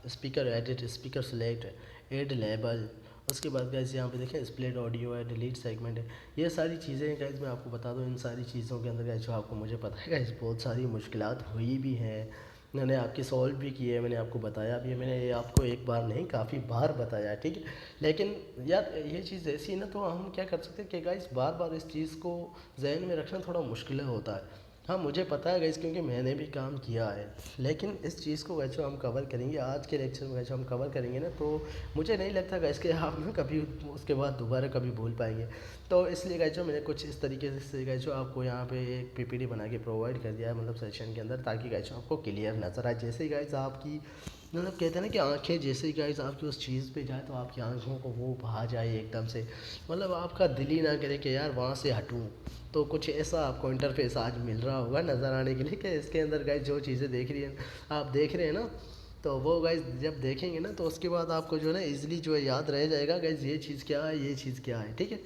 speaker edit speaker select add label. उसके बाद गाइस यहाँ पे देखें स्प्लिट ऑडियो है, डिलीट सेगमेंट है। ये सारी चीज़ें हैं गाइस, मैं आपको बता दूँ इन सारी चीज़ों के अंदर गाइस जो आपको मुझे पता है गाइस बहुत सारी मुश्किलात हुई भी हैं, मैंने आपकी सॉल्व भी की है, मैंने आपको बताया भी है। मैंने ये आपको एक बार नहीं काफ़ी बार बताया है। ठीक है, लेकिन यार ये चीज़ ऐसी है ना, तो हम क्या कर सकते हैं कि गाइस बार बार इस चीज़ को जहन में रखना थोड़ा मुश्किल होता है। हाँ, मुझे पता है गाइस, क्योंकि मैंने भी काम किया है। लेकिन इस चीज़ को गाइस जो हम कवर करेंगे आज के लेक्चर में, गाइस जो हम कवर करेंगे ना, तो मुझे नहीं लगता गाइस कि आप ना कभी उसके बाद दोबारा कभी भूल पाएंगे। तो इसलिए गाइस जो मैंने कुछ इस तरीके से गाइस जो आपको यहाँ पे एक पीपीटी बना के प्रोवाइड कर दिया है, मतलब सेशन के अंदर, ताकि गाइस जो आपको क्लियर नज़र आए। जैसे ही गाइस आपकी मतलब कहते हैं ना कि आंखें जैसे ही गाइस आपकी उस चीज़ पे जाए, तो आपकी आंखों को वो भा जाए एकदम से, मतलब आपका दिल ही ना करे कि यार वहाँ से हटूँ। तो कुछ ऐसा आपको इंटरफेस आज मिल रहा होगा नज़र आने के लिए कि इसके अंदर गाइस जो चीज़ें देख रही हैं, आप देख रहे हैं ना, तो वो गाइस जब देखेंगे ना, तो उसके बाद आपको जो है ना इजीली जो है याद रह जाएगा गाइस ये चीज़ क्या है, ये चीज़ क्या है। ठीक है,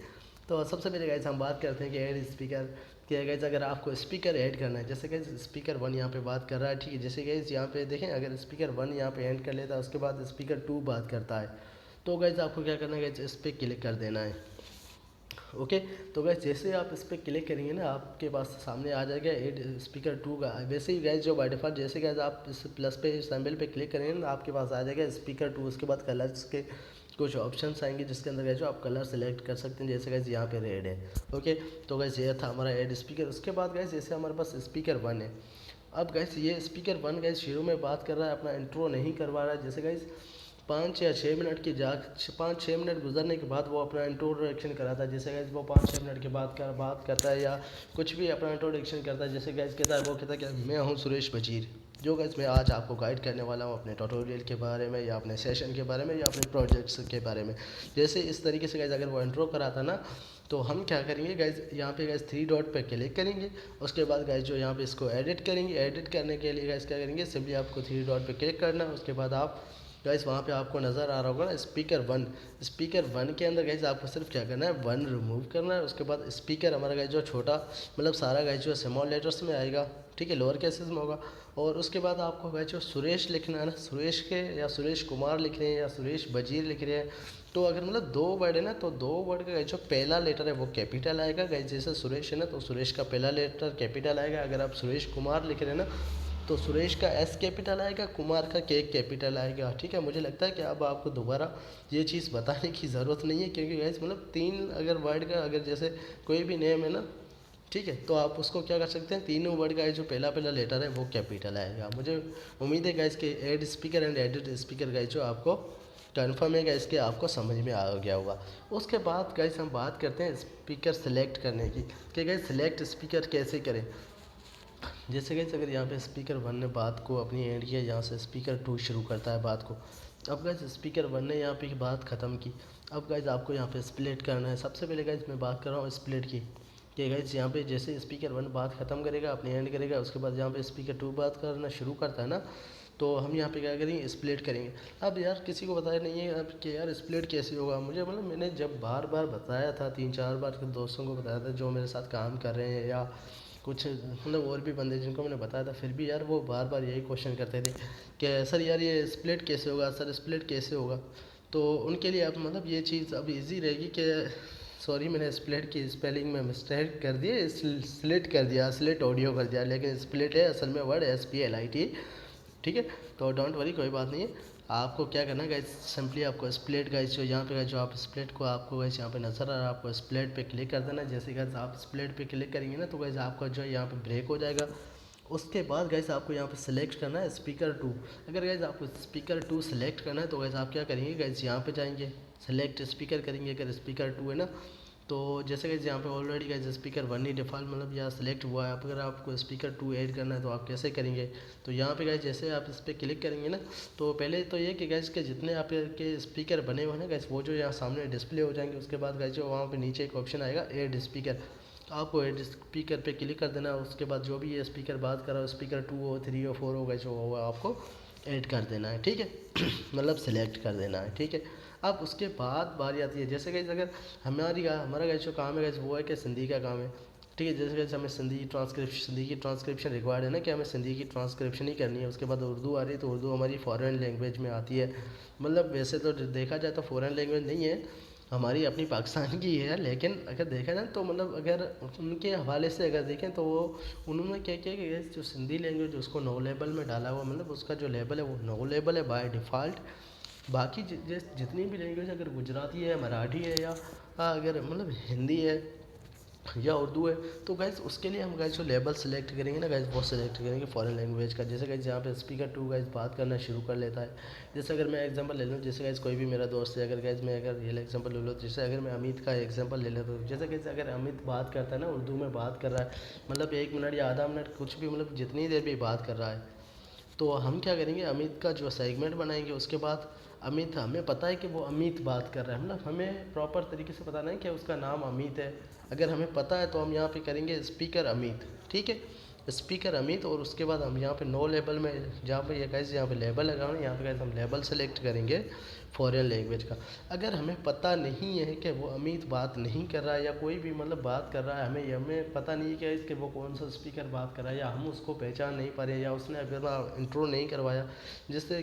तो सबसे पहले गाइस हम बात करते हैं कि ऐड स्पीकर क्या है। गाइस अगर आपको स्पीकर ऐड करना है, जैसे गाइस स्पीकर 1 यहाँ पे बात कर रहा है, ठीक है, जैसे गाइस यहाँ पे देखें, अगर स्पीकर 1 यहाँ पे ऐड कर लेता है, उसके बाद स्पीकर 2 बात करता है, तो गाइस आपको क्या करना है गाइस, इस पर क्लिक कर देना है। ओके, तो गैस जैसे आप इस पर क्लिक करेंगे ना, आपके पास सामने आ जाएगा एड स्पीकर 2 का। वैसे ही गैस जो बाय डिफ़ॉल्ट जैसे गैस आप इस प्लस पे सिंबल पे क्लिक करेंगे ना, आपके पास आ जाएगा स्पीकर 2। उसके बाद कलर्स के कुछ ऑप्शंस आएंगे, जिसके अंदर गैस जो आप कलर सेलेक्ट कर सकते हैं, जैसे गैस यहाँ पे रेड है। ओके, तो गैस ये था हमारा एड स्पीकर। उसके बाद गैस जैसे हमारे पास स्पीकर 1 है। अब गैस ये स्पीकर 1 गैस शुरू में बात कर रहा है, अपना इंट्रो नहीं करवा रहा है। जैसे गैस 5 या 6 मिनट गुजरने के बाद वो अपना इंट्रोडक्शन कराता है। जैसे गैस वो 5-6 मिनट के बाद बात करता है, या कुछ भी अपना इंट्रोडक्शन करता है। जैसे गैस कहता है, वो कहता है कि मैं हूँ सुरेश बजीर, जो गैस मैं आज आपको गाइड करने वाला हूँ अपने ट्यूटोरियल के बारे में, या अपने सेशन के बारे में, या अपने प्रोजेक्ट्स के बारे में। जैसे इस तरीके से गैस अगर वो इंट्रो कराता ना, तो हम क्या करेंगे गाइज, यहाँ पे गाइज 3 डॉट पे क्लिक करेंगे। उसके बाद गाइज जो यहाँ पे इसको एडिट करेंगे। एडिट करने के लिए गाइज क्या करेंगे, सिंपली आपको 3 डॉट पे क्लिक करना है। उसके बाद आप गाइज वहाँ पे आपको नज़र आ रहा होगा ना स्पीकर 1। स्पीकर 1 के अंदर गाइज आपको सिर्फ क्या करना है, 1 रिमूव करना है। उसके बाद स्पीकर हमारा गाइज जो छोटा, मतलब सारा गाइज जो स्मॉल लेटर्स में आएगा, ठीक है, लोअर केसेस में होगा। और उसके बाद आपको गाइज जो सुरेश लिखना है ना, सुरेश के या सुरेश कुमार लिख रहे हैं या सुरेश बजीर लिख रहे हैं, तो अगर मतलब 2 वर्ड है ना, तो 2 वर्ड का जो पहला लेटर है वो कैपिटल आएगा। गाइज जैसे सुरेश है ना, तो सुरेश का पहला लेटर कैपिटल आएगा। अगर आप सुरेश कुमार लिख रहे हैं ना, तो सुरेश का एस कैपिटल आएगा, कुमार का के कैपिटल आएगा। ठीक है, मुझे लगता है कि अब आपको दोबारा ये चीज़ बताने की ज़रूरत नहीं है, क्योंकि गाइज मतलब 3 अगर वर्ड का, अगर जैसे कोई भी नेम है ना, ठीक है, तो आप उसको क्या कर सकते हैं, तीनों वर्ड का जो पहला पहला लेटर है वो कैपिटल आएगा। मुझे उम्मीद है गाइज कि add speaker and edit speaker guys जो आपको कन्फर्म है गाइज, कि आपको समझ में आ गया होगा। उसके बाद गाइज हम बात करते हैं स्पीकर सेलेक्ट करने की, कि गाइज सेलेक्ट स्पीकर कैसे करें। जैसे गाइज अगर यहाँ पे स्पीकर 1 ने बात को अपनी एंड किया, यहाँ से स्पीकर 2 शुरू करता है बात को। अब गाइज स्पीकर 1 ने यहाँ पे बात ख़त्म की। अब गाइज आपको यहाँ पे स्प्लिट करना है। सबसे पहले गाइज मैं बात कर रहा हूँ स्प्लिट की, कि गाइज यहाँ पे जैसे स्पीकर 1 बात ख़त्म करेगा, अपनी एंड करेगा, उसके बाद यहाँ पे स्पीकर 2 बात करना शुरू करता है ना, तो हम यहाँ पे क्या करेंगे, स्प्लिट करेंगे। अब यार किसी को बताया नहीं है अब कि यार स्प्लिट कैसे होगा। मुझे मतलब मैंने जब बार बार बताया था, 3-4 बार दोस्तों को बताया था जो मेरे साथ काम कर रहे हैं, या कुछ मतलब और भी बंदे जिनको मैंने बताया था, फिर भी यार वो बार बार यही क्वेश्चन करते थे कि सर यार ये स्प्लिट कैसे होगा, सर स्प्लिट कैसे होगा। तो उनके लिए अब मतलब ये चीज़ अब इजी रहेगी कि सॉरी मैंने स्प्लिट की स्पेलिंग में मिस्टेक कर दी, स्लिट कर दिया, स्लिट ऑडियो कर दिया, लेकिन स्प्लिट है असल में वर्ड SPLIT। ठीक है, तो डोंट वरी, कोई बात नहीं है। आपको क्या करना है गाइस, सिंपली आपको स्प्लिट गाइस जो यहाँ पे गाइस जो आप स्प्लिट को आपको गाइस यहाँ पे नज़र आ रहा है, आपको स्प्लिट पे क्लिक कर देना है। जैसे गाइस आप स्प्लिट पे क्लिक करेंगे ना, तो गाइस आपका जो है यहाँ पे ब्रेक हो जाएगा। उसके बाद गाइस आपको यहाँ पे सिलेक्ट करना है स्पीकर 2। अगर गाइस आपको स्पीकर 2 सेलेक्ट करना है, तो गाइस आप क्या करेंगे, गाइस यहाँ पे जाएंगे, सेलेक्ट स्पीकर करेंगे। अगर स्पीकर 2 है ना, तो जैसे कि यहाँ पे ऑलरेडी गाइस स्पीकर 1 ही डिफ़ॉल्ट मतलब यहाँ सेलेक्ट हुआ है। अगर आपको स्पीकर 2 ऐड करना है, तो आप कैसे करेंगे, तो यहाँ पे गाइस जैसे आप इस पर क्लिक करेंगे ना, तो पहले तो ये कि गाइस के जितने आपके स्पीकर बने हुए हैं गाइस, वो जो यहाँ सामने डिस्प्ले हो जाएंगे। उसके बाद गाइस जो वहाँ पे नीचे एक ऑप्शन आएगा ऐड स्पीकर, तो आपको ऐड स्पीकर पे क्लिक कर देना है। उसके बाद जो भी ये स्पीकर बात कर रहा है, स्पीकर 2 हो, 3 हो, 4 हो, गाइस जो होगा आपको ऐड कर देना है। ठीक है मतलब सेलेक्ट कर देना है। ठीक है, अब उसके बाद बारी आती है, जैसे कि अगर हमारा गाइस जो काम है गाइस, वो है कि सिंधी का काम है। ठीक है, जैसे कि हमें सिंधी की ट्रांसक्रिप्शन रिक्वायर्ड है ना, कि हमें सिंधी की ट्रांसक्रिप्शन ही करनी है। उसके बाद उर्दू आ रही है, तो उर्दू हमारी फ़ॉरेन लैंग्वेज में आती है। मतलब वैसे तो देखा जाए तो फ़ॉरेन लैंग्वेज नहीं है, हमारी अपनी पाकिस्तान की है। लेकिन अगर देखा जाए तो मतलब अगर उनके हवाले से अगर देखें, तो वो उन्होंने क्या किया कि जो सिंधी लैंग्वेज उसको नो लेबल में डाला हुआ, मतलब उसका जो लेबल है वो नो लेबल है बाय डिफ़ॉल्ट। बाकी जितनी भी लैंग्वेज, अगर गुजराती है, मराठी है, या अगर मतलब हिंदी है, या उर्दू है, तो गाइज़ उसके लिए हम गाइज़ जो लेबल सेलेक्ट करेंगे ना गाइज़, वो सेलेक्ट करेंगे फॉरेन लैंग्वेज का। जैसे गाइज़ यहाँ पे स्पीकर टू गाइज़ बात करना शुरू कर लेता है। जैसे अगर मैं एग्जांपल ले लूँ, जैसे गाइज़ कोई भी मेरा दोस्त है, अगर गाइज़ मैं अगर रियल एग्जांपल ले लूँ, जैसे अगर मैं अमित का एग्जांपल ले लेता हूँ, जैसे गाइज़ अगर अमित बात करता है ना, उर्दू में बात कर रहा है, मतलब 1 मिनट या आधा मिनट कुछ भी, मतलब जितनी देर भी बात कर रहा है, तो हम क्या करेंगे, अमित का जो सेगमेंट बनाएंगे। उसके बाद अमित, हमें पता है कि वो अमित बात कर रहा है, मतलब हमें प्रॉपर तरीके से पता नहीं कि उसका नाम अमित है। अगर हमें पता है तो हम यहाँ पे करेंगे स्पीकर अमित, ठीक है, स्पीकर अमित। और उसके बाद हम यहाँ पे नो लेबल में, जहाँ पे ये गाइस यहाँ पे लेबल लगा हुआ है, यहाँ पे गाइस हम लेबल सेलेक्ट करेंगे फॉरेन लैंग्वेज का। अगर हमें पता नहीं है कि वो अमित बात नहीं कर रहा है या कोई भी मतलब बात कर रहा है, हमें पता नहीं है कि वो कौन सा स्पीकर बात कर रहा है, या हम उसको पहचान नहीं पा रहे हैं, या उसने अपना इंट्रो नहीं करवाया, जिससे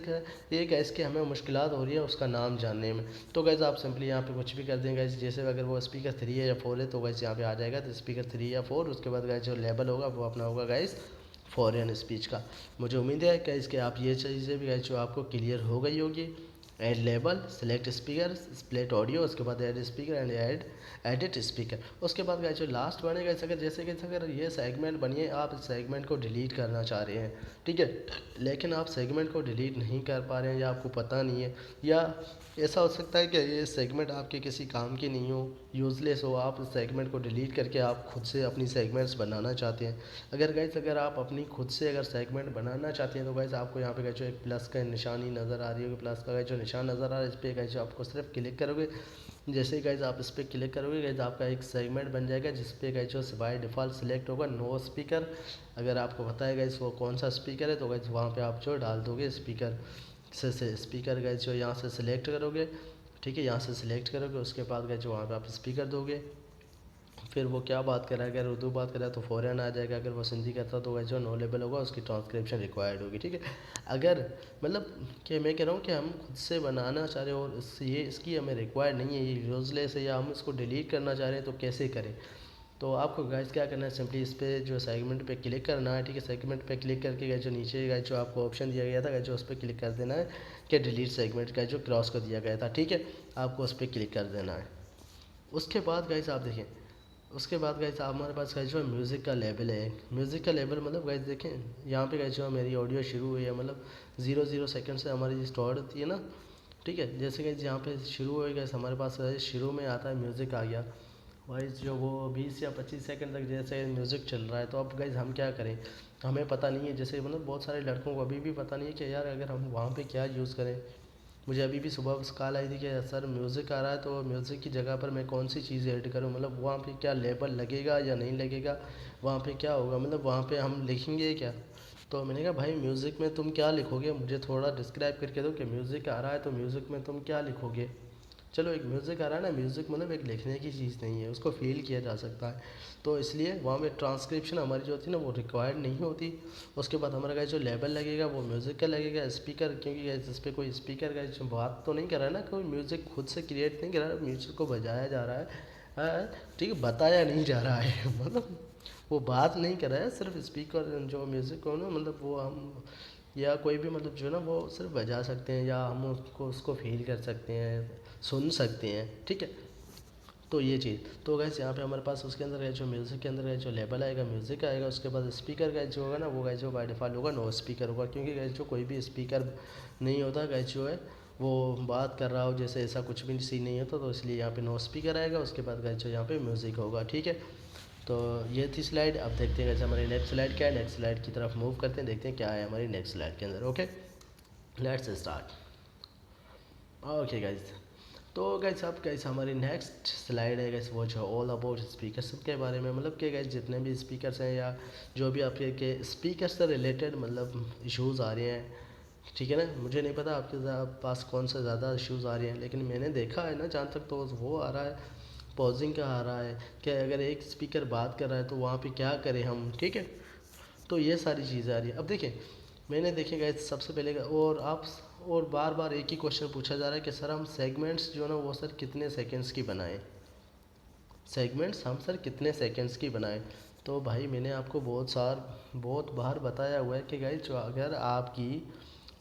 ये गैस कि हमें मुश्किलात हो रही है उसका नाम जानने में। तो गैस आप सिंपली यहाँ पे कुछ भी कर देंगे गैस, जैसे अगर वो स्पीकर 3 है या 4 है, तो गैस यहाँ पे आ जाएगा तो स्पीकर 3 या 4। उसके बाद गैस जो लेबल होगा वो अपना होगा गैस फॉरेन स्पीच का। मुझे उम्मीद है गैस कि आप ये चीज़ें भी गैस जो आपको क्लियर हो गई होगी। Add label, select speaker, split audio, उसके बाद add speaker and add edit speaker. उसके बाद गाइस जो लास्ट वन है गाइस, अगर जैसे कि अगर ये सेगमेंट बनिए, आप इस सेगमेंट को डिलीट करना चाह रहे हैं, ठीक है, लेकिन आप सेगमेंट को डिलीट नहीं कर पा रहे हैं, या आपको पता नहीं है, या ऐसा हो सकता है कि ये सेगमेंट आपके किसी काम की नहीं हो, यूज़लेस हो, आप इस सेगमेंट को डिलीट करके आप खुद से अपनी सेगमेंट्स बनाना चाहते हैं। अगर गाइस अगर आप अपनी खुद से अगर सेगमेंट बनाना चाहते हैं, तो गाइस आपको यहाँ पे गाइस जो एक प्लस का निशानी नज़र आ रही होगी, प्लस का गाइस जो निशान नज़र आ रहा है, इस पर गाइस जो आपको सिर्फ क्लिक करोगे। जैसे ही गाइस आप इस पर क्लिक करोगे गाइस, आपका एक सेगमेंट बन जाएगा, जिस पे गाइस जो बाय डिफ़ॉल्ट सिलेक्ट होगा नो स्पीकर। अगर आपको पता है गाइस वो कौन सा स्पीकर है, तो गाइस वहाँ पे आप जो डाल दोगे स्पीकर से स्पीकर गाइस जो यहाँ से सिलेक्ट करोगे, ठीक है, यहाँ से सिलेक्ट करोगे। उसके बाद गाइस जो वहाँ पे आप स्पीकर दोगे, फिर वो क्या बात कर रहा है, अगर उर्दू बात कर रहा है तो फ़ौरन आ जाएगा, अगर वो सिंधी करता है तो वैसे जो नो लेबल होगा उसकी ट्रांसक्रिप्शन रिक्वायर्ड होगी, ठीक है। अगर मतलब कि मैं कह रहा हूँ कि हम खुद से बनाना चाह रहे हैं और ये इसकी हमें रिक्वायर्ड नहीं है, ये यूज़लेस है, या हम इसको डिलीट करना चाह रहे हैं, तो कैसे करें। तो आपको गाइस क्या करना है, सिंपली इस पर जो सेगमेंट पे क्लिक करना है, ठीक है, सेगमेंट पे क्लिक करके गाइस जो नीचे गाइस जो आपको ऑप्शन दिया गया था गाइस, जो उस पर क्लिक कर देना है कि डिलीट सेगमेंट का जो क्रॉस कर दिया गया था, ठीक है, आपको उस पर क्लिक कर देना है। उसके बाद गाइस आप देखें, उसके बाद गाइस हमारे पास गाइस जो है म्यूज़िक का लेवल है। म्यूज़िक का लेवल मतलब गाइस देखें, यहाँ पे गाइस जो मेरी ऑडियो शुरू हुई है, मतलब 0 सेकंड से हमारी स्टार्ट होती है ना, ठीक है। जैसे गाइस यहाँ पे शुरू हुई गाइस, हमारे पास शुरू में आता है म्यूज़िक आ गया वाइस, जो वो 20 या 25 सेकंड तक जैसे म्यूज़िक चल रहा है। तो अब गाइस हम क्या करें, हमें पता नहीं है, जैसे मतलब बहुत सारे लड़कों को अभी भी पता नहीं है कि यार अगर हम वहाँ पे क्या यूज़ करें। मुझे अभी भी सुबह बस कॉल आई थी कि सर म्यूज़िक आ रहा है, तो म्यूज़िक की जगह पर मैं कौन सी चीज़ ऐड करूँ, मतलब वहाँ पे क्या लेबल लगेगा या नहीं लगेगा, वहाँ पे क्या होगा, मतलब वहाँ पे हम लिखेंगे क्या। तो मैंने कहा भाई म्यूज़िक में तुम क्या लिखोगे, मुझे थोड़ा डिस्क्राइब करके दो कि म्यूज़िक आ रहा है तो म्यूज़िक में तुम क्या लिखोगे। चलो एक म्यूज़िक आ रहा है ना, म्यूज़िक मतलब एक लिखने की चीज़ नहीं है, उसको फ़ील किया जा सकता है। तो इसलिए वहाँ पे ट्रांसक्रिप्शन हमारी जो होती है ना वो रिक्वायर्ड नहीं होती। उसके बाद हमारा गाइस जो लेबल लगेगा वो म्यूज़िक का लगेगा, स्पीकर, क्योंकि गाइस इस पर कोई स्पीकर का जो बात तो नहीं कर रहा है ना, कोई म्यूज़िक खुद से क्रिएट नहीं कर रहा है, म्यूज़िक को बजाया जा रहा है, हाँ, ठीक है, बताया नहीं जा रहा है मतलब वो बात नहीं कर रहा है, सिर्फ स्पीकर जो म्यूज़िक को ना, मतलब वो हम या कोई भी मतलब जो है ना वो सिर्फ बजा सकते हैं, या हम उसको फील कर सकते हैं, सुन सकते हैं, ठीक है। तो ये चीज़ तो गैस यहाँ पे हमारे पास उसके अंदर है जो म्यूज़िक के अंदर है जो लेबल आएगा म्यूज़िक आएगा। उसके बाद स्पीकर का जो होगा ना वो गैस जो बाय डिफ़ॉल्ट होगा नो स्पीकर होगा, क्योंकि गैस जो कोई भी स्पीकर नहीं होता गैस जो है वो बात कर रहा हो, जैसे ऐसा कुछ भी सीन नहीं होता, तो इसलिए यहाँ पे नो स्पीकर आएगा। उसके बाद गैस जो यहाँ पे म्यूज़िक होगा, ठीक है। तो ये थी स्लाइड। अब देखते हैं कैसे हमारी नेक्स्ट स्लाइड क्या है, नेक्स्ट स्लाइड की तरफ मूव करते हैं, देखते हैं क्या है हमारी नेक्स्ट स्लाइड के अंदर। Okay, let's start. Okay guys, तो गाइस अब गाइस हमारी नेक्स्ट स्लाइड है गाइस, वो जो ऑल अबाउट स्पीकर्स के बारे में, मतलब कि गाइस जितने भी स्पीकर्स हैं या जो भी आपके के स्पीकर से रिलेटेड मतलब इश्यूज़ आ रहे हैं, ठीक है ना। मुझे नहीं पता आपके पास कौन सा ज़्यादा इश्यूज़ आ रहे हैं, लेकिन मैंने देखा है ना जहाँ तक, तो वो आ रहा है पॉजिंग का आ रहा है कि अगर एक स्पीकर बात कर रहा है तो वहाँ पे क्या करें हम, ठीक है। तो ये सारी चीज़ें आ रही है। अब देखें, मैंने देखे गए सबसे पहले और आप और बार बार एक ही क्वेश्चन पूछा जा रहा है कि सर हम सेगमेंट्स जो है ना वो सर कितने सेकंड्स की बनाएं, सेगमेंट्स हम सर कितने सेकंड्स की बनाएं। तो भाई मैंने आपको बहुत बार बताया हुआ है कि गाइस जो अगर आपकी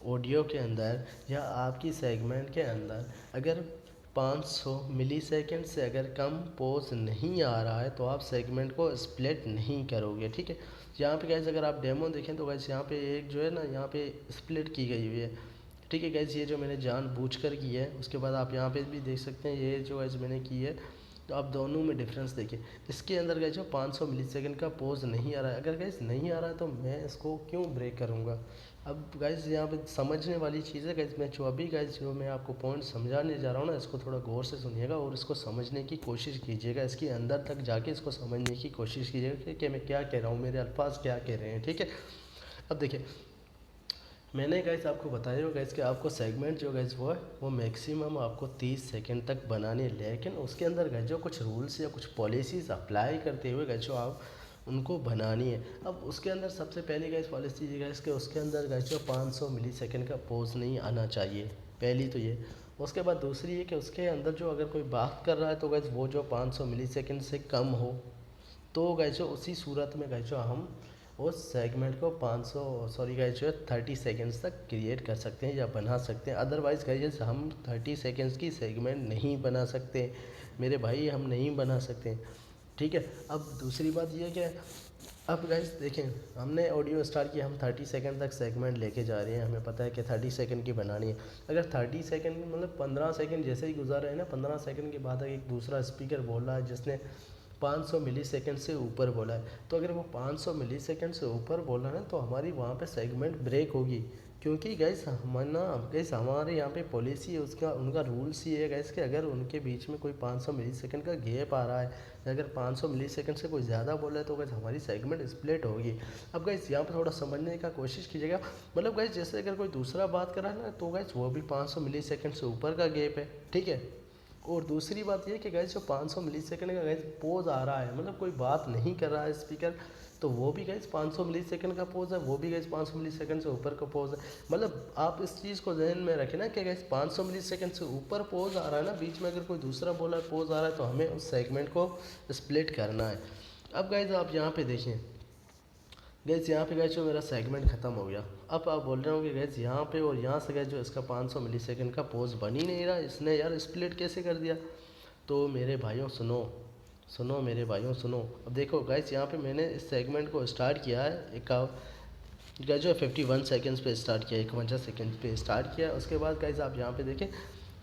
ऑडियो के अंदर या आपकी सेगमेंट के अंदर अगर 500 मिली सेकेंड से अगर कम पोज नहीं आ रहा है तो आप सेगमेंट को स्प्लिट नहीं करोगे, ठीक है। यहाँ पे गाइस अगर आप डेमो देखें तो गाइस यहाँ पे एक जो है ना यहाँ पे स्प्लिट की गई हुई है, ठीक है गाइस। ये जो मैंने जानबूझकर की है। उसके बाद आप यहाँ पे भी देख सकते हैं ये जो गाइस मैंने की है, तो आप दोनों में डिफरेंस देखिए। इसके अंदर गाइस जो 500 मिली सेकेंड का पोज नहीं आ रहा है, अगर गाइस नहीं आ रहा है तो मैं इसको क्यों ब्रेक करूँगा। अब गाइस यहाँ पे समझने वाली चीज़ है गाइस, मैं जो अभी गाइस जो मैं आपको पॉइंट समझाने जा रहा हूँ ना, इसको थोड़ा गौर से सुनिएगा और इसको समझने की कोशिश कीजिएगा। इसके अंदर तक जाके इसको समझने की कोशिश कीजिएगा कि मैं क्या कह रहा हूँ, मेरे अल्फाज क्या कह रहे हैं, ठीक है। अब देखिए, मैंने गाइस आपको बताया गाइस कि आपको सेगमेंट जो गाइस वो मैक्सिमम आपको 30 सेकंड तक बनानी है, लेकिन उसके अंदर गाइस जो कुछ रूल्स या कुछ पॉलिसीज़ अप्लाई करते हुए गाइस जो आप उनको बनानी है। अब उसके अंदर सबसे पहली गाइस पॉलिसी ये गाइस कि उसके अंदर गाइस जो 500 मिली सेकेंड का पोज नहीं आना चाहिए, पहली तो ये। उसके बाद दूसरी है कि उसके अंदर जो अगर कोई बात कर रहा है तो गाइस वो जो 500 मिली सेकेंड से कम हो, तो गाइस जो उसी सूरत में गाइस जो हम उस सेगमेंट को 30 सेकेंड्स तक क्रिएट कर सकते हैं या बना सकते हैं। अदरवाइज़ गाइस हम 30 सेकेंड्स की सेगमेंट नहीं बना सकते मेरे भाई, हम नहीं बना सकते, ठीक है। अब दूसरी बात ये क्या है, अब गाइस देखें, हमने ऑडियो स्टार्ट किया, हम 30 सेकंड तक सेगमेंट लेके जा रहे हैं, हमें पता है कि 30 सेकंड की बनानी है। अगर 30 सेकंड मतलब 15 सेकंड जैसे ही गुजार रहे हैं ना, 15 सेकंड के बाद एक दूसरा स्पीकर बोल रहा है जिसने 500 मिली सेकेंड से ऊपर बोला है, तो अगर वो 500 मिली सेकेंड से ऊपर बोला है तो हमारी वहाँ पे सेगमेंट ब्रेक होगी। क्योंकि गैस हमारे यहाँ पे पॉलिसी है, उसका उनका रूल्स ये है गैस कि अगर उनके बीच में कोई 500 मिली सेकेंड का गैप आ रहा है, अगर 500 मिली सेकेंड से कोई ज़्यादा बोला है तो गैस हमारी सेगमेंट स्प्लिट होगी। अब गैस यहाँ पे थोड़ा समझने का कोशिश कीजिएगा। मतलब गैस जैसे अगर कोई दूसरा बात कर रहा है ना तो गैस वो भी 500 मिली सेकेंड से ऊपर का गैप है, ठीक है। और दूसरी बात ये कि गैस जो 500 मिली सेकेंड का गैस पोज आ रहा है, मतलब कोई बात नहीं कर रहा है स्पीकर, तो वो भी गैस 500 मिली सेकेंड का पोज है, वो भी गैस 500 मिली सेकेंड से ऊपर का पोज है। मतलब आप इस चीज़ को ध्यान में रखें ना कि गैस 500 मिली सेकेंड से ऊपर पोज आ रहा है ना, बीच में अगर कोई दूसरा बोला पोज आ रहा है तो हमें उस सेगमेंट को स्प्लिट करना है। अब गैस आप यहाँ पे देखिए, गैस यहाँ पे गैस जो मेरा सेगमेंट ख़त्म हो गया। अब आप बोल रहे हो कि गैस यहाँ पे और यहाँ से गैस जो इसका 500 मिली सेकेंड का पोज बन ही नहीं रहा, इसने यार स्प्लिट कैसे कर दिया। तो मेरे भाइयों सुनो सुनो मेरे भाइयों सुनो। अब देखो गैस यहाँ पे मैंने इस सेगमेंट को स्टार्ट किया है गैस जो 51 सेकेंड्स पे स्टार्ट किया, 51 सेकेंड पे स्टार्ट किया। उसके बाद गैस आप यहाँ पे देखें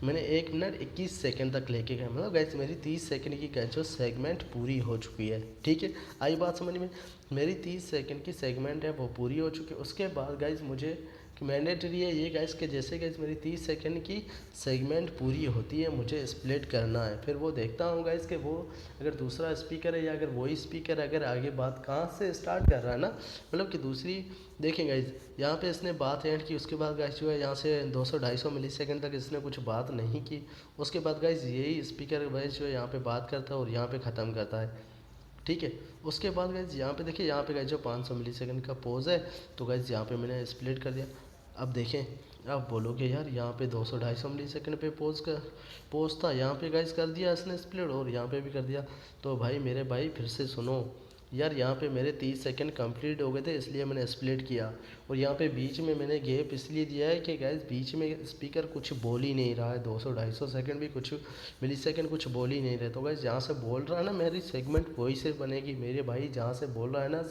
मैंने 1 मिनट 21 सेकंड तक लेके गया, मतलब गैस मेरी 30 सेकंड की गैस जो सेगमेंट पूरी हो चुकी है, ठीक है। आई बात समझ में, मेरी 30 सेकंड की सेगमेंट है वो पूरी हो चुकी है। उसके बाद गैस मुझे मैंडेटरी है ये गैस कि जैसे गैस मेरी 30 सेकंड की सेगमेंट पूरी होती है मुझे स्प्लिट करना है। फिर वो देखता हूँ गैस कि वो अगर दूसरा स्पीकर है या अगर वही स्पीकर अगर आगे बात कहाँ से स्टार्ट कर रहा है ना, मतलब कि दूसरी देखें गाइस यहाँ पे इसने बात एंड की, उसके बाद गाइस जो है यहाँ से 200-250 मिली सेकेंड तक इसने कुछ बात नहीं की। उसके बाद गाइस यही स्पीकर गाइस जो है यहाँ पे बात करता है और यहाँ पे ख़त्म करता है, ठीक है। उसके बाद गाइस यहाँ पे देखिए, यहाँ पे गाइस जो 500 मिली सेकेंड का पोज है तो गाइस यहाँ पे मैंने स्प्लिट कर दिया। अब देखें आप बोलोगे यार यहाँ पे 200-250 मिली सेकेंड पे पोज था, यहाँ पे गाइस कर दिया इसने स्प्लिट और यहाँ पे भी कर दिया। तो भाई मेरे भाई फिर से सुनो यार, यहाँ पे मेरे 30 सेकंड कंप्लीट हो गए थे इसलिए मैंने स्प्लिट किया, और यहाँ पे बीच में मैंने गैप इसलिए दिया है कि गैस बीच में स्पीकर कुछ बोल ही नहीं रहा है, 200-250 सेकंड भी कुछ मिली सेकंड कुछ बोल ही नहीं रहे। तो गैस जहाँ से बोल रहा है ना मेरी सेगमेंट वही से बनेगी मेरे भाई, जहाँ से बोल रहा है ना।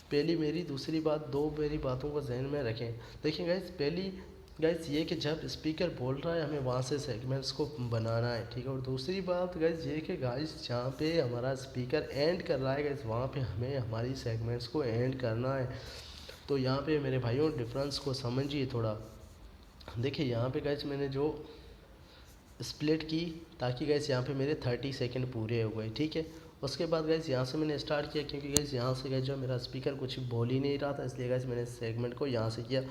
पहली मेरी दूसरी बात, दो मेरी बातों को जहन में रखें। देखिए गैस पहली गैस ये कि जब स्पीकर बोल रहा है हमें वहाँ से सेगमेंट्स को बनाना है, ठीक है। और दूसरी बात गैस ये कि गैस जहाँ पे हमारा स्पीकर एंड कर रहा है गैस वहाँ पे हमें हमारी सेगमेंट्स को एंड करना है। तो यहाँ पे मेरे भाइयों डिफरेंस को समझिए थोड़ा। देखिए यहाँ पे गैस मैंने जो स्प्लिट की ताकि गैस यहाँ पे मेरे 30 सेकंड पूरे हो गए, ठीक है। उसके बाद गैस यहाँ से मैंने स्टार्ट किया क्योंकि गैस यहाँ से गैस जो मेरा स्पीकर कुछ बोल ही नहीं रहा था, इसलिए गैस मैंने सेगमेंट को यहाँ से किया।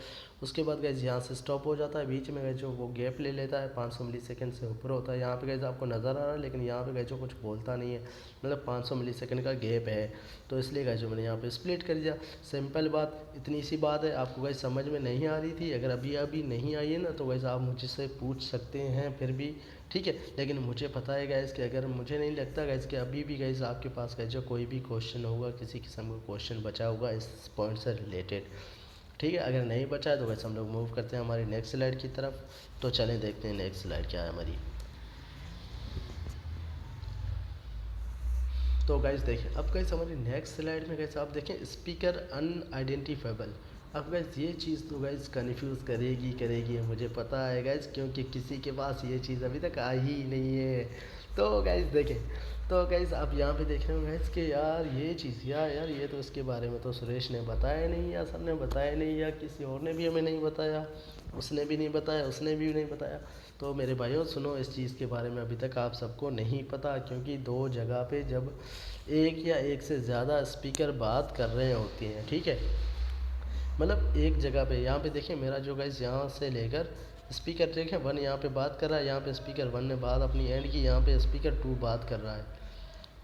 उसके बाद गैस यहाँ से स्टॉप हो जाता है, बीच में गैस जो वो गैप ले लेता है 500 मिली सेकेंड से ऊपर होता है। यहाँ पे गैस आपको नज़र आ रहा है लेकिन यहाँ पे गैस जो कुछ बोलता नहीं है, मतलब 500 मिली सेकेंड का गैप है, तो इसलिए गैस जो मैंने यहाँ पे स्प्लिट कर दिया। सिंपल बात, इतनी सी बात है। आपको गैस समझ में नहीं आ रही थी, अगर अभी नहीं आई है ना तो गैस आप मुझसे पूछ सकते हैं फिर भी, ठीक है। लेकिन मुझे पता है गैस कि अगर मुझे नहीं लगता गैस कि अभी भी गैस आपके पास गैस जो कोई भी क्वेश्चन होगा, किसी किस्म का क्वेश्चन बचा होगा इस पॉइंट से रिलेटेड, ठीक है। अगर नहीं बचा है तो वैसे हम लोग मूव करते हैं हमारी नेक्स्ट स्लाइड की तरफ। तो चलें देखते हैं नेक्स्ट स्लाइड क्या है हमारी। तो गाइस देखिए, अब गाइस हमारी नेक्स्ट स्लाइड में गाइस आप देखें स्पीकर अनआइडेंटिफाइबल। अब गाइस ये चीज़ तो गाइस कन्फ्यूज़ करेगी मुझे पता है गाइस, क्योंकि किसी के पास ये चीज़ अभी तक आई ही नहीं है। तो गाइस देखें, तो गाइस आप यहाँ पे देख रहे हो गाइस कि यार ये चीज़ यार ये तो इसके बारे में तो सुरेश ने बताया नहीं, या सर ने बताया नहीं, या किसी और ने भी हमें नहीं बताया, उसने भी नहीं बताया, उसने भी नहीं बताया। तो मेरे भाइयों सुनो, इस चीज़ के बारे में अभी तक आप सबको नहीं पता, क्योंकि दो जगह पे जब एक या एक से ज़्यादा स्पीकर बात कर रहे होते हैं, ठीक है, मतलब एक जगह पे यहाँ पे देखिए मेरा जो गाइस यहाँ से लेकर स्पीकर देखें 1 यहाँ पे बात कर रहा है, यहाँ पे स्पीकर 1 ने बात अपनी एंड की, यहाँ पे स्पीकर 2 बात कर रहा है,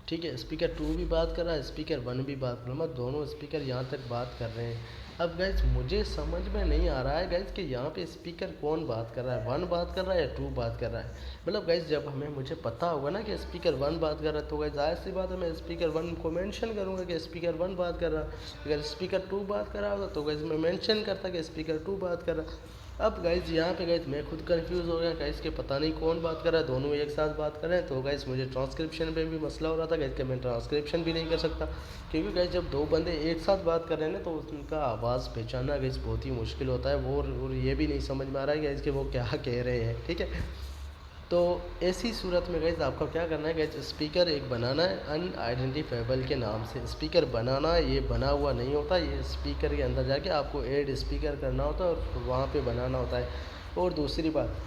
ठीक है, स्पीकर 2 भी बात कर रहा है, स्पीकर 1 भी बात कर रहा है, मतलब दोनों स्पीकर यहाँ तक बात कर रहे हैं। अब गैस मुझे समझ में नहीं आ रहा है गैस कि यहाँ पे स्पीकर कौन बात कर रहा है, 1 बात कर रहा है या 2 बात कर रहा है। मतलब गैस जब मुझे पता होगा ना कि स्पीकर 1 बात कर रहा है, तो गैस जाहिर सी बात है मैं स्पीकर 1 को मेंशन करूँगा कि स्पीकर 1 बात कर रहा है। अगर स्पीकर 2 बात कर रहा होगा तो गैस मैं मेंशन करता कि स्पीकर 2 बात कर रहा है। अब गाइज यहाँ पे गाइज मैं खुद कंफ्यूज हो गया गाइज के पता नहीं कौन बात कर रहा है, दोनों एक साथ बात कर रहे हैं। तो गाइज मुझे ट्रांसक्रिप्शन पे भी मसला हो रहा था गाइज कि मैं ट्रांसक्रिप्शन भी नहीं कर सकता, क्योंकि गाइज जब दो बंदे एक साथ बात कर रहे हैं ना तो उनका आवाज़ पहचानना गाइज बहुत ही मुश्किल होता है। वो और ये भी नहीं समझ में आ रहा है गाइज कि वो क्या कह रहे हैं, ठीक है। तो ऐसी सूरत में गाइज आपको क्या करना है गाइज, स्पीकर एक बनाना है अनआइडेंटिफाइबल के नाम से। स्पीकर बनाना ये बना हुआ नहीं होता, ये स्पीकर के अंदर जाके आपको ऐड स्पीकर करना होता है और वहाँ पे बनाना होता है। और दूसरी बात,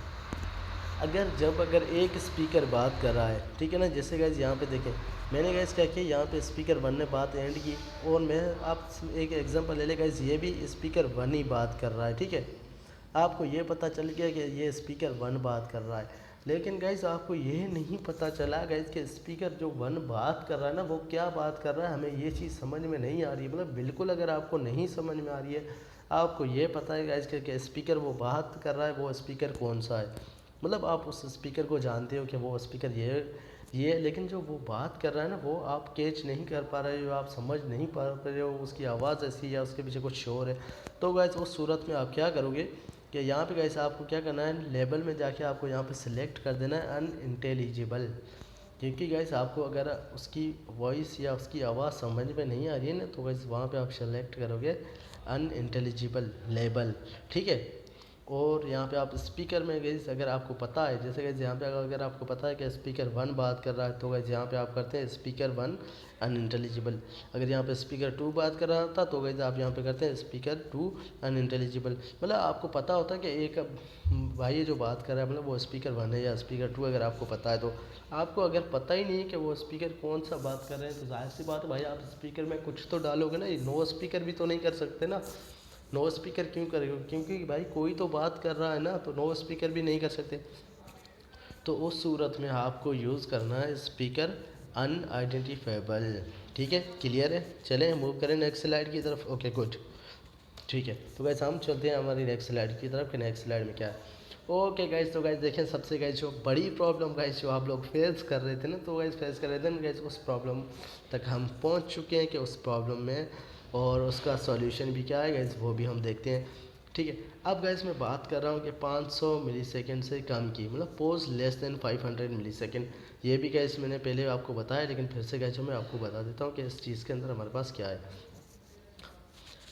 अगर एक स्पीकर बात कर रहा है, ठीक है ना, जैसे गाइज यहाँ पे देखें मैंने गाइज क्या किया, यहाँ पे स्पीकर 1 ने बात एंड की, और मैं आप एक एग्जांपल ले ले गाइज, ये भी स्पीकर 1 ही बात कर रहा है, ठीक है। आपको ये पता चल गया कि ये स्पीकर 1 बात कर रहा है, लेकिन गाइज आपको ये नहीं पता चला गाइज कि स्पीकर जो 1 बात कर रहा है ना वो क्या बात कर रहा है। हमें ये चीज़ समझ में नहीं आ रही है, मतलब बिल्कुल अगर आपको नहीं समझ में आ रही है, आपको ये पता है गाइज कि स्पीकर वो बात कर रहा है वो स्पीकर कौन सा है, मतलब आप उस स्पीकर को जानते हो कि वो स्पीकर ये, लेकिन जो वो बात कर रहा है ना वो आप कैच नहीं कर पा रहे हो, आप समझ नहीं पा रहे हो, उसकी आवाज़ ऐसी है या उसके पीछे कुछ शोर है। तो गाइज उस सूरत में आप क्या करोगे कि यहाँ पे गाइस आपको क्या करना है, लेबल में जाके आपको यहाँ पे सिलेक्ट कर देना है अनइंटेलिजिबल, क्योंकि गाइस आपको अगर उसकी वॉइस या उसकी आवाज़ समझ में नहीं आ रही है ना तो गाइस वहाँ पे आप सेलेक्ट करोगे अनइंटेलिजिबल लेबल, ठीक है। और यहाँ पे आप स्पीकर में गाइस अगर आपको पता है, जैसे गाइस यहाँ पे अगर आपको पता है कि स्पीकर 1 बात कर रहा है तो गाइस यहाँ पे आप करते हैं स्पीकर 1 अनइंटेलिजिबल। अगर यहाँ पे स्पीकर 2 बात कर रहा था तो गाइस आप यहाँ पे करते हैं स्पीकर 2 अनइंटेलिजिबल। मतलब आपको पता होता है कि एक भाई जो बात कर रहा है मतलब वो स्पीकर 1 है या स्पीकर 2, अगर आपको पता है। तो आपको अगर पता ही नहीं है कि वो स्पीकर कौन सा बात कर रहे हैं तो जाहिर सी बात है भाई आप स्पीकर में कुछ तो डालोगे ना, नो स्पीकर भी तो नहीं कर सकते ना। नो स्पीकर क्यों करेगा, क्योंकि भाई कोई तो बात कर रहा है ना, तो नो स्पीकर भी नहीं कर सकते। तो उस सूरत में आपको यूज़ करना है स्पीकर अनआइडेंटिफाइबल, ठीक है। क्लियर है, चलें मूव करें नेक्स्ट स्लाइड की तरफ। ओके गुड, ठीक है। तो गाइस हम चलते हैं हमारी नेक्स्ट स्लाइड की तरफ कि नेक्स्ट स्लाइड में क्या है। ओके गाइस, तो गाइस देखें सबसे गाइस जो बड़ी प्रॉब्लम गाइस जो आप लोग फेस कर रहे थे ना, तो गाइस फेस कर रहे थे ना गाइस, उस प्रॉब्लम तक हम पहुंच चुके हैं कि उस प्रॉब्लम में और उसका सॉल्यूशन भी क्या है गाइस वो भी हम देखते हैं, ठीक है। अब गाइस मैं बात कर रहा हूँ कि 500 मिलीसेकंड से कम की, मतलब पोज लेस देन 500 मिलीसेकंड। ये भी गाइस मैंने पहले आपको बताया, लेकिन फिर से गाइस मैं आपको बता देता हूँ कि इस चीज़ के अंदर हमारे पास क्या है।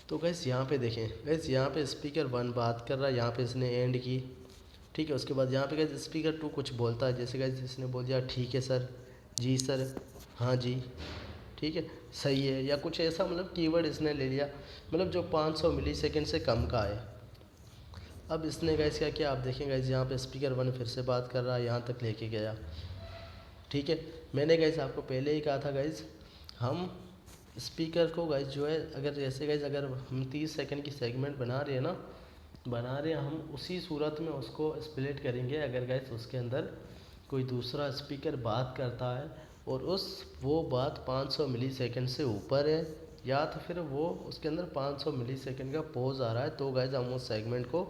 तो गैस यहाँ पे देखें, गैस यहाँ पे स्पीकर 1 बात कर रहा है, यहाँ पे इसने एंड की, ठीक है। उसके बाद यहाँ पे गैस स्पीकर 2 कुछ बोलता है, जैसे गैस इसने बोल दिया ठीक है सर, जी सर, हाँ जी, ठीक है, सही है, या कुछ ऐसा मतलब कीवर्ड इसने ले लिया, मतलब जो 500 मिलीसेकंड से कम का है। अब इसने गैस क्या किया, आप देखें गैस यहाँ पे स्पीकर 1 फिर से बात कर रहा है, यहाँ तक लेके गया, ठीक है। मैंने गैस आपको पहले ही कहा था गैस, हम स्पीकर को गाइज जो है अगर जैसे गाइज अगर हम 30 सेकंड की सेगमेंट बना रहे हैं हम उसी सूरत में उसको स्प्लिट करेंगे। अगर गाइज उसके अंदर कोई दूसरा स्पीकर बात करता है और वो बात 500 मिलीसेकंड से ऊपर है, या तो फिर वो उसके अंदर 500 मिलीसेकंड का पॉज आ रहा है, तो गाइज हम उस सेगमेंट को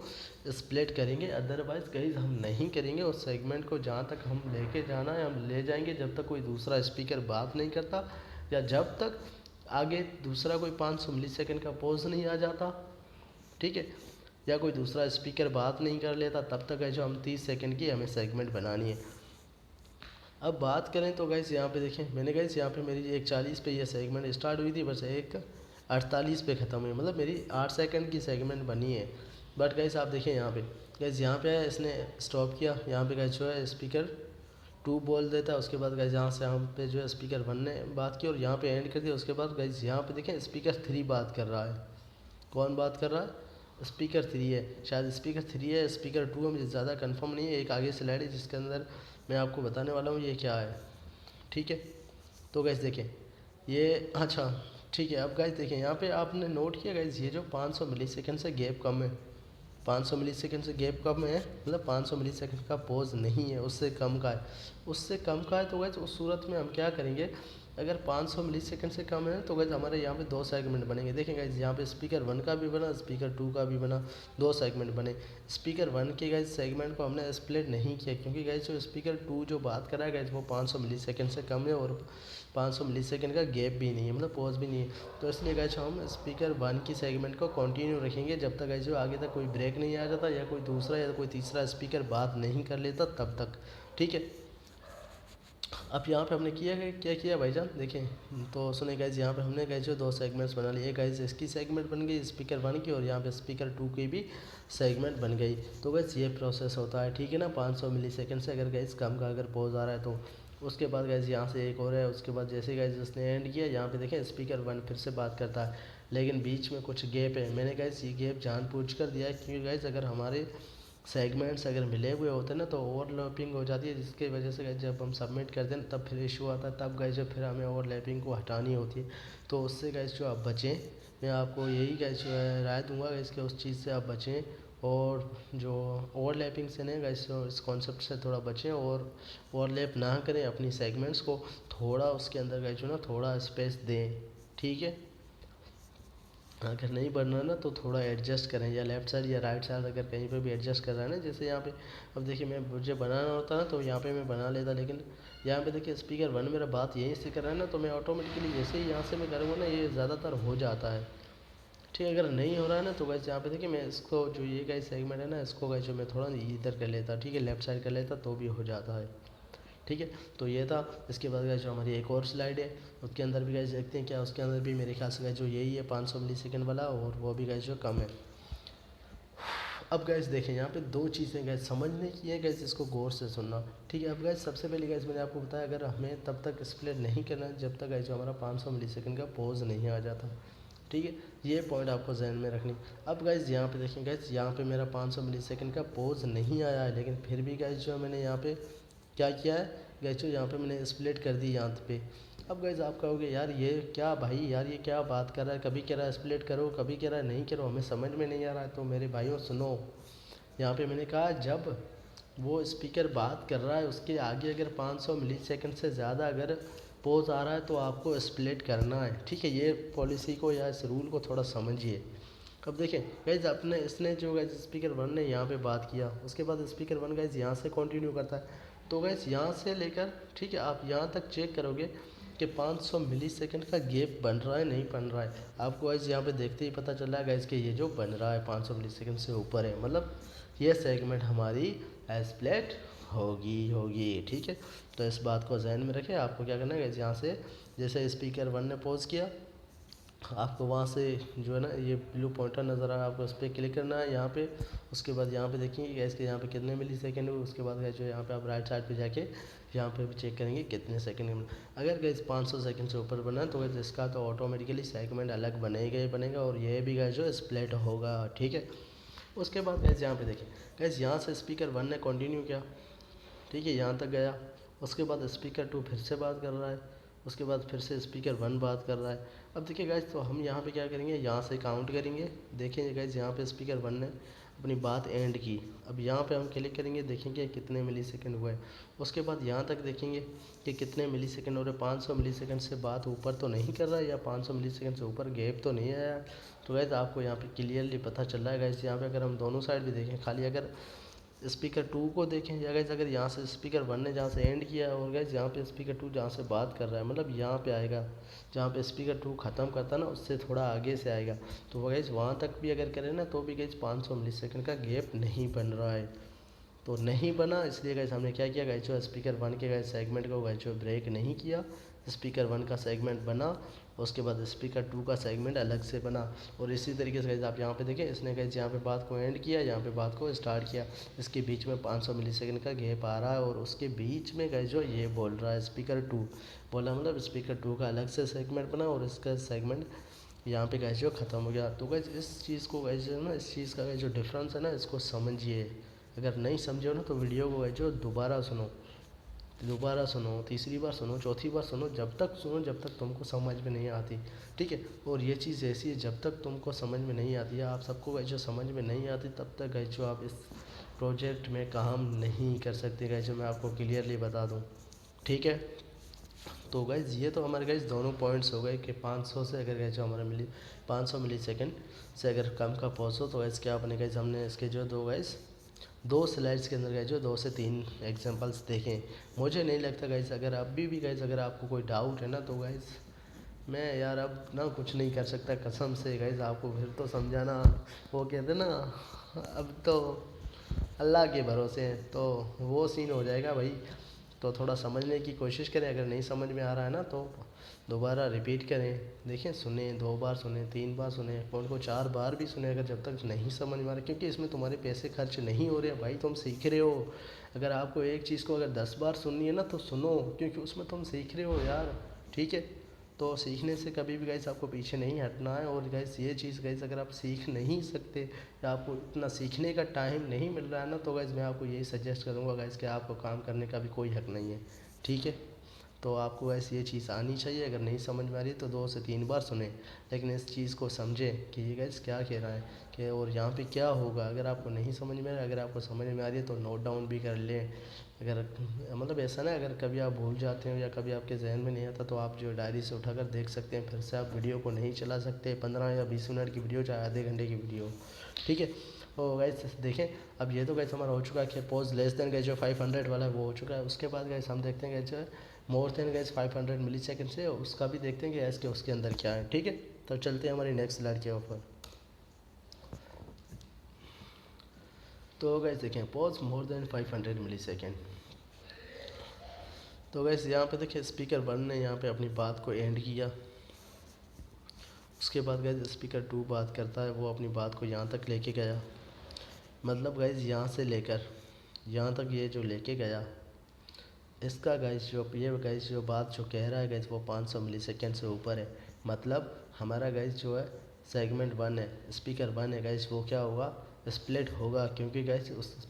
स्प्लिट करेंगे। अदरवाइज़ गाइज हम नहीं करेंगे। उस सेगमेंट को जहाँ तक हम लेके जाना है हम ले जाएंगे जब तक कोई दूसरा स्पीकर बात नहीं करता, या जब तक आगे दूसरा कोई 500 मिलीसेकंड का पॉज नहीं आ जाता, ठीक है, या कोई दूसरा स्पीकर बात नहीं कर लेता, तब तक है जो हम 30 सेकंड की हमें सेगमेंट बनानी है। अब बात करें तो गाइस यहाँ पे देखें, मैंने गाइस यहाँ पे मेरी 1:40 पे ये सेगमेंट स्टार्ट हुई थी, बस 1:48 पे ख़त्म हुई, मतलब मेरी 8 सेकंड की सेगमेंट बनी है। बट गाइस आप देखें यहाँ पे, गाइस यहाँ पे इसने स्टॉप किया, यहाँ पे गाइस जो है स्पीकर 2 बोल देता है, उसके बाद गाइस यहाँ से यहाँ पे जो है स्पीकर 1 ने बात की और यहाँ पे एंड कर दिया। उसके बाद गाइस यहाँ पे देखें स्पीकर 3 बात कर रहा है। कौन बात कर रहा है? स्पीकर 3 है, शायद स्पीकर 3 है, स्पीकर 2 है, मुझे ज़्यादा कंफर्म नहीं है। एक आगे स्लाइड है जिसके अंदर मैं आपको बताने वाला हूँ ये क्या है, ठीक है। तो गाइस देखें ये, अच्छा ठीक है। अब गाइस देखें यहाँ पे आपने नोट किया गाइस, ये जो 500 मिलीसेकंड से गैप कम है, 500 मिलीसेकंड से गैप कम है, मतलब 500 मिलीसेकंड का पॉज नहीं है, उससे कम का है, उससे कम का है। तो गाइस उस सूरत में हम क्या करेंगे, अगर 500 मिलीसेकंड से कम है तो गाइस हमारे यहाँ पे 2 सेगमेंट बनेंगे। देखें गाइस यहाँ पे स्पीकर 1 का भी बना, स्पीकर 2 का भी बना, 2 सेगमेंट बने। स्पीकर 1 के गाइस सेगमेंट को हमने स्प्लिट नहीं किया, क्योंकि गाइस जो स्पीकर 2 जो बात कर रहा है गाइस वो 500 मिलीसेकंड से कम है और 500 मिलीसेकंड का गैप भी नहीं है, मतलब पॉज भी नहीं है। तो इसलिए गाइस हम स्पीकर 1 की सेगमेंट को कंटिन्यू रखेंगे जब तक गाइस जो आगे तक कोई ब्रेक नहीं आ जाता या कोई दूसरा या कोई तीसरा स्पीकर बात नहीं कर लेता तब तक, ठीक है। अब यहाँ पे हमने किया है, क्या किया भाईजान देखें, तो सुने गाइस यहाँ पे हमने गाइस जो 2 सेगमेंट्स बना लिए। गाइस इसकी सेगमेंट बन गई स्पीकर 1 की और यहाँ पे स्पीकर 2 की भी सेगमेंट बन गई। तो गाइस ये प्रोसेस होता है, ठीक है ना। 500 मिलीसेकंड से अगर गाइस कम का अगर पॉज आ रहा है तो उसके बाद गाइस यहाँ से एक और है, उसके बाद जैसे गाइस उसने एंड किया यहाँ पे देखें स्पीकर 1 फिर से बात करता है, लेकिन बीच में कुछ गैप है। मैंने गाइस ये गैप जानबूझ कर दिया है, क्योंकि गाइस अगर हमारे सेगमेंट्स अगर मिले हुए होते हैं ना तो ओवरलैपिंग हो जाती है, जिसकी वजह से गाइस जब हम सबमिट करते हैं तब फिर इशू आता है, तब गाइस जो फिर हमें ओवरलैपिंग को हटानी होती है। तो उससे गाइस जो आप बचें, मैं आपको यही गाइस जो है राय दूंगा गाइस कि उस चीज़ से आप बचें, और जो ओवरलैपिंग से नहीं गाइस इस कॉन्सेप्ट से थोड़ा बचें और ओवरलैप ना करें अपनी सेगमेंट्स को, थोड़ा उसके अंदर गाइस जो ना थोड़ा स्पेस दें, ठीक है। अगर नहीं बढ़ना ना तो थोड़ा एडजस्ट करें, या लेफ़्ट साइड या राइट साइड अगर कहीं पे भी एडजस्ट कर रहा है ना, जैसे यहाँ पे अब देखिए मैं मुझे बनाना होता ना तो यहाँ पे मैं बना लेता, लेकिन यहाँ पे देखिए स्पीकर 1 मेरा बात यहीं से कर रहा है ना, तो मैं ऑटोमेटिकली जैसे ही यहाँ से मैं करूँगा ना ये ज़्यादातर हो जाता है, ठीक है। अगर नहीं हो रहा है ना तो गाइस यहाँ पे देखिए मैं इसको जो ये गाइस सेगमेंट है ना इसको गाइस जो मैं थोड़ा इधर कर लेता, ठीक है, लेफ़्ट साइड कर लेता तो भी हो जाता है, ठीक है। तो ये था। इसके बाद गाइस जो हमारी एक और स्लाइड है उसके अंदर भी गाइस देखते हैं क्या, उसके अंदर भी मेरे ख्याल से गाइस जो यही है 500 मिलीसेकंड वाला, और वो भी गाइस जो कम है। अब गाइस देखें यहाँ पे 2 चीज़ें गाइस समझने की है गाइस, इसको गौर से सुनना, ठीक है। अब गाइस सबसे पहले गाइस मैंने आपको बताया अगर हमें तब तक स्प्लिट नहीं करना जब तक गाइस जो हमारा 500 मिलीसेकंड का पॉज नहीं आ जाता, ठीक है। ये पॉइंट आपको जहन में रखनी। अब गाइस यहाँ पे देखें गाइस यहाँ पे मेरा 500 मिलीसेकंड का पॉज नहीं आया है, लेकिन फिर भी गाइस जो मैंने यहाँ पे क्या किया है गाइस, जो यहाँ पे मैंने स्प्लिट कर दी यहाँ पे। अब गाइस आप कहोगे यार ये क्या भाई, यार ये क्या बात कर रहा है, कभी कह रहा है स्प्लिट करो, कभी कह रहा है नहीं करो, हमें समझ में नहीं आ रहा है। तो मेरे भाइयों सुनो, यहाँ पे मैंने कहा जब वो स्पीकर बात कर रहा है उसके आगे अगर 500 मिलीसेकंड से ज़्यादा अगर पॉज आ रहा है तो आपको स्प्लिट करना है, ठीक है। ये पॉलिसी को या इस रूल को थोड़ा समझिए। अब देखें गाइज अपने इसने जो गाइज स्पीकर 1 ने यहाँ पे बात किया, उसके बाद स्पीकर 1 गाइज यहाँ से कंटिन्यू करता है, तो गाइज यहाँ से लेकर ठीक है आप यहाँ तक चेक करोगे कि 500 मिलीसेकंड का गैप बन रहा है नहीं बन रहा है। आपको गाइज यहाँ पे देखते ही पता चल रहा है गाइज कि ये जो बन रहा है 500 मिलीसेकंड से ऊपर है, मतलब ये सेगमेंट हमारी स्प्लिट होगी, ठीक है। तो इस बात को जहन में रखें। आपको क्या करना है गाइज, यहाँ से जैसे स्पीकर 1 ने पॉज किया आपको वहाँ से जो है ना ये ब्लू पॉइंटर नज़र आ रहा है, आपको उस पर क्लिक करना है यहाँ पे। उसके बाद यहाँ पे देखेंगे गैस के यहाँ पे कितने मिली सेकेंड है, उसके बाद गैस जो यहाँ पे आप राइट साइड पे जाके यहाँ पे भी चेक करेंगे कितने सेकंड में। अगर गैस 500 सेकंड से ऊपर बना तो गैस इसका तो ऑटोमेटिकली सेगमेंट अलग बनेगा ही बनेगा, और ये भी गैस जो स्प्लिट होगा, ठीक है। उसके बाद गैस यहाँ पे देखिए गैस यहाँ से स्पीकर 1 ने कंटिन्यू किया, ठीक है, यहाँ तक गया। उसके बाद स्पीकर 2 फिर से बात कर रहा है, उसके बाद फिर से स्पीकर 1 बात कर रहा है। अब देखिए गाइज तो हम यहाँ पे क्या करेंगे, यहाँ से काउंट करेंगे। देखेंगे गाइज यहाँ पे स्पीकर 1 ने अपनी बात एंड की, अब यहाँ पे हम क्लिक करेंगे देखेंगे कितने मिलीसेकंड हुए। उसके बाद यहाँ तक देखेंगे कि कितने मिलीसेकंड हो रहे, 500 मिलीसेकंड से बात ऊपर तो नहीं कर रहा है या 500 मिलीसेकंड से ऊपर गैप तो नहीं आया। तो गाइज आपको यहाँ पे क्लियरली पता चल रहा है गाइज, यहाँ पे अगर हम दोनों साइड भी देखें, खाली अगर स्पीकर 2 को देखें या गाइज अगर यहाँ से स्पीकर 1 ने जहाँ से एंड किया है और गाइज यहाँ पे स्पीकर 2 जहाँ से बात कर रहा है, मतलब यहाँ पे आएगा जहाँ पे स्पीकर 2 ख़त्म करता है ना उससे थोड़ा आगे से आएगा। तो गाइज वहाँ तक भी अगर करें ना तो भी गाइज 500 मिलीसेकंड का गैप नहीं बन रहा है, तो नहीं बना, इसलिए गाइस हमने क्या किया गाइस, जो स्पीकर 1 के गाइस सेगमेंट को गाइस जो ब्रेक नहीं किया, स्पीकर 1 का सेगमेंट बना, उसके बाद स्पीकर 2 का सेगमेंट अलग से बना। और इसी तरीके से गाइस आप यहाँ पे देखें, इसने गाइस यहाँ पे बात को एंड किया, यहाँ पे बात को स्टार्ट किया, इसके बीच में 500 मिलीसेकंड का गैप आ रहा है, और उसके बीच में गाइस जो ये बोल रहा है स्पीकर 2 बोला, मतलब स्पीकर 2 का अलग से सेगमेंट बना और इसका सेगमेंट यहाँ पे गाइस जो ख़त्म हो गया। तो गाइस इस चीज़ को गाइस जो है ना, इस चीज़ का गाइस जो डिफरेंस है ना, इसको समझिए। अगर नहीं समझे हो ना तो वीडियो को गाइस जो दोबारा सुनो, तीसरी बार सुनो, चौथी बार सुनो, जब तक सुनो जब तक तुमको समझ में नहीं आती, ठीक है। और ये चीज़ ऐसी है, जब तक तुमको समझ में नहीं आती है, आप सबको गाइस जो समझ में नहीं आती, तब तक गाइस जो आप इस प्रोजेक्ट में काम नहीं कर सकते गाइस, जो मैं आपको क्लियरली बता दूँ, ठीक है। तो गाइस ये तो हमारे गाइस दोनों पॉइंट्स हो गए कि 500 से अगर गाइस जो हमारा 500 मिली सेकेंड से अगर कम का पहुँचो तो गाइस क्या बने गाइस, हमने इसके जो दो स्लाइड्स के अंदर गाइस जो 2 से 3 एग्जांपल्स देखें। मुझे नहीं लगता गाइस, अगर अभी भी गाइस अगर आपको कोई डाउट है ना, तो गाइस मैं यार अब ना कुछ नहीं कर सकता कसम से गाइस, आपको फिर तो समझाना, वो कहते ना, अब तो अल्लाह के भरोसे हैं, तो वो सीन हो जाएगा भाई। तो थोड़ा समझने की कोशिश करें, अगर नहीं समझ में आ रहा है ना तो दोबारा रिपीट करें, देखें, सुने, 2 बार सुने, 3 बार सुने, कौन को 4 बार भी सुने, अगर जब तक नहीं समझ में आ रहा, क्योंकि इसमें तुम्हारे पैसे खर्च नहीं हो रहे भाई, तुम सीख रहे हो। अगर आपको एक चीज़ को अगर 10 बार सुननी है ना तो सुनो, क्योंकि उसमें तुम सीख रहे हो यार, ठीक है। तो सीखने से कभी भी गाइस आपको पीछे नहीं हटना है। और गाइस ये चीज़ गाइस अगर आप सीख नहीं सकते या आपको इतना सीखने का टाइम नहीं मिल रहा है ना, तो गाइस मैं आपको यही सजेस्ट करूँगा गाइस कि आपको काम करने का भी कोई हक नहीं है, ठीक है। तो आपको वैसे ये चीज़ आनी चाहिए। अगर नहीं समझ में आ रही तो 2 से 3 बार सुने, लेकिन इस चीज़ को समझें कि ये गाइस क्या कह रहा है कि और यहाँ पे क्या होगा। अगर आपको नहीं समझ में आ रहा, अगर आपको समझ में आ रही है तो नोट डाउन भी कर लें। अगर मतलब ऐसा ना, अगर कभी आप भूल जाते हो या कभी आपके जहन में नहीं आता, तो आप जो डायरी से उठाकर देख सकते हैं। फिर से आप वीडियो को नहीं चला सकते, 15 या 20 मिनट की वीडियो, चाहे आधे घंटे की वीडियो, ठीक है। तो गाइस देखें, अब ये तो गाइस हमारा हो चुका है कि पोज लेस देन गाइस जो 500 वाला है वो हो चुका है। उसके बाद गाइस हम देखते हैं गाइस जो मोर देन गाइस 500 मिली सेकेंड से, उसका भी देखते हैं कि गैस के उसके अंदर क्या है, ठीक है। तो चलते हैं हमारी नेक्स्ट स्लाइड के ऊपर। तो गाइस देखें, पॉज मोर देन 500 मिली सेकेंड। तो गाइस यहाँ पे देखिए स्पीकर 1 ने यहाँ पे अपनी बात को एंड किया। उसके बाद गाइस स्पीकर 2 बात करता है, वो अपनी बात को यहाँ तक लेके गया। मतलब गाइस यहाँ से लेकर यहाँ तक ये जो लेके गया, इसका गाइस जो बात जो कह रहा है गाइस, वो 500 मिली सेकेंड से ऊपर है। मतलब हमारा गाइस जो है सेगमेंट 1 है, स्पीकर 1 है गाइस, वो क्या होगा, स्प्लिट होगा। क्योंकि गाइस उस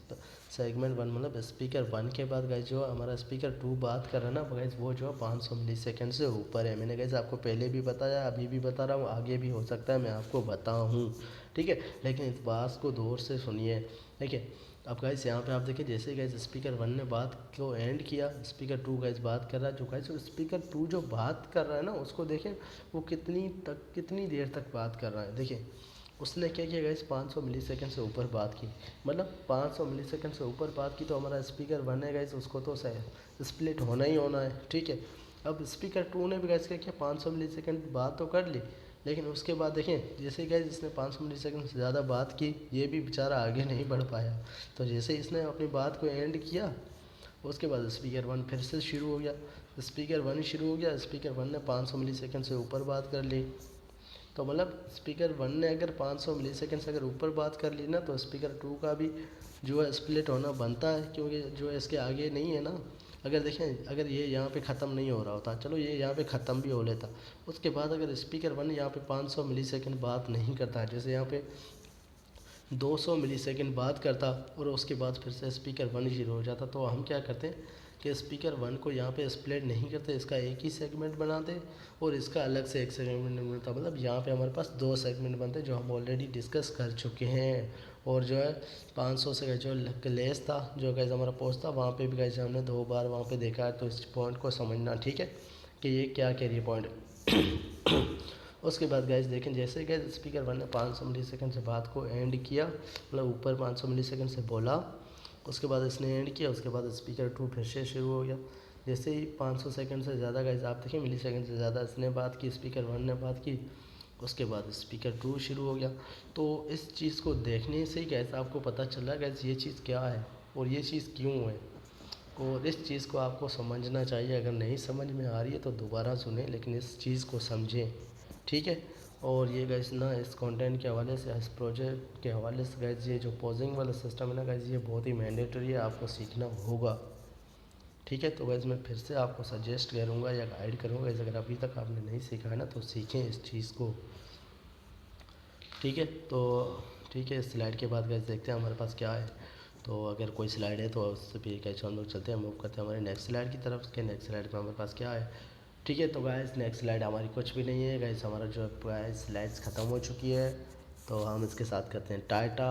सेगमेंट 1 मतलब स्पीकर 1 के बाद गाइस जो हमारा स्पीकर 2 बात कर रहा है ना गाइस, वो जो है 500 मिली सेकेंड से ऊपर है। मैंने गाइस आपको पहले भी बताया, अभी भी बता रहा हूँ, आगे भी हो सकता है मैं आपको बताऊँ, ठीक है। लेकिन इस बात को दौर से सुनिए, ठीक है। अब गाइस यहाँ पे आप देखिए, जैसे गाइस स्पीकर 1 ने बात को एंड किया, स्पीकर 2 गाइस बात कर रहा है। जो गाइस स्पीकर 2 जो बात कर रहा है ना, उसको देखें वो कितनी देर तक बात कर रहा है। देखिए उसने क्या किया गाइस, 500 मिली सेकेंड से ऊपर बात की। मतलब 500 मिली सेकेंड से ऊपर बात की, तो हमारा स्पीकर 1 है गाइस, उसको तो स्प्लिट होना ही होना है, ठीक है। अब स्पीकर 2 ने भी गाइस क्या किया, 500 मिली सेकेंड बात तो कर ली, लेकिन उसके बाद देखें जैसे गाइस इसने 500 मिली सेकेंड से ज़्यादा बात की, ये भी बेचारा आगे नहीं बढ़ पाया। तो जैसे इसने अपनी बात को एंड किया, उसके बाद स्पीकर 1 फिर से शुरू हो गया। स्पीकर 1 शुरू हो गया, स्पीकर 1 ने 500 मिली सेकेंड से ऊपर बात कर ली। तो मतलब स्पीकर 1 ने अगर 500 मिली सेकेंड से अगर ऊपर बात कर ली ना, तो स्पीकर 2 का भी जो है स्प्लिट होना बनता है, क्योंकि जो है इसके आगे नहीं है ना। अगर देखें, अगर ये यहाँ पे ख़त्म नहीं हो रहा होता, चलो ये यहाँ पे ख़त्म भी हो लेता, उसके बाद अगर स्पीकर 1 यहाँ पे 500 मिली सेकेंड बात नहीं करता है, जैसे यहाँ पे 200 मिली सेकेंड बात करता और उसके बाद फिर से स्पीकर 1 शुरू हो जाता, तो हम क्या करते हैं कि स्पीकर 1 को यहाँ पे स्प्लिट नहीं करते, इसका एक ही सेगमेंट बनाते और इसका अलग से एक सेगमेंट बनता। मतलब यहाँ पे हमारे पास 2 सेगमेंट बनते हैं, जो हम ऑलरेडी डिस्कस कर चुके हैं। और जो है 500 से जो लेस था, जो गैस हमारा पोस्ट था, वहाँ पे भी गैस हमने 2 बार वहाँ पे देखा है। तो इस पॉइंट को समझना, ठीक है, कि ये क्या कह रही है पॉइंट। उसके बाद गैस देखें, जैसे गैस स्पीकर 1 ने 500 मिली सेकेंड से बात को एंड किया, मतलब ऊपर 500 मिली सेकेंड से बोला, उसके बाद इसने एंड किया, उसके बाद स्पीकर 2 फिर से शुरू हो गया। जैसे ही 500 सेकंड से ज़्यादा गाइस आप देखें मिली सेकंड से ज़्यादा इसने बात की, स्पीकर 1 ने बात की, उसके बाद स्पीकर 2 शुरू हो गया। तो इस चीज़ को देखने से ही गैस आपको पता चल रहा है गैस ये चीज़ क्या है, और ये चीज़ क्यों है, और इस चीज़ को आपको समझना चाहिए। अगर नहीं समझ में आ रही है तो दोबारा सुनें, लेकिन इस चीज़ को समझें, ठीक है। और ये गाइस ना, इस कंटेंट के हवाले से, इस प्रोजेक्ट के हवाले से गाइस, ये जो पॉजिंग वाला सिस्टम है ना गाइस, ये बहुत ही मैंडेटरी है, आपको सीखना होगा, ठीक है। तो गाइस मैं फिर से आपको सजेस्ट करूँगा या गाइड करूँगा गाइस, अगर अभी तक आपने नहीं सीखा है ना तो सीखें इस चीज़ को, ठीक है। तो ठीक है, इस स्लाइड के बाद गाइस देखते हैं हमारे पास क्या है। तो अगर कोई स्लाइड है तो उससे भी कैसे हम लोग चलते हैं, मूव करते हैं हमारे नेक्स्ट स्लाइड की तरफ। के नेक्स्ट स्लाइड में हमारे पास क्या है, ठीक है। तो गाइस नेक्स्ट स्लाइड हमारी कुछ भी नहीं है गाइस, हमारा जो गाइस स्लाइड्स ख़त्म हो चुकी है। तो हम इसके साथ करते हैं टाटा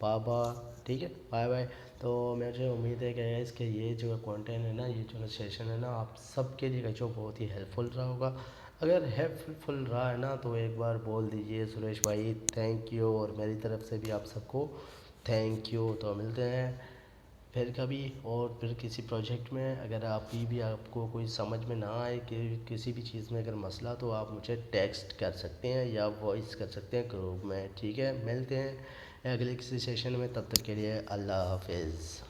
बाबा, ठीक है, बाय बाय। तो मुझे उम्मीद है कि गाइस कि ये जो कंटेंट है ना, ये जो सेशन है ना, आप सबके लिए जो बहुत ही हेल्पफुल रहा होगा। अगर हेल्पफुल रहा है ना तो एक बार बोल दीजिए सुरेश भाई थैंक यू, और मेरी तरफ से भी आप सबको थैंक यू। तो मिलते हैं फिर कभी और फिर किसी प्रोजेक्ट में। अगर भी आपको कोई समझ में ना आए कि किसी भी चीज़ में अगर मसला, तो आप मुझे टेक्स्ट कर सकते हैं या वॉइस कर सकते हैं ग्रुप में, ठीक है। मिलते हैं अगले किसी सेशन में, तब तक के लिए अल्लाह हाफिज़।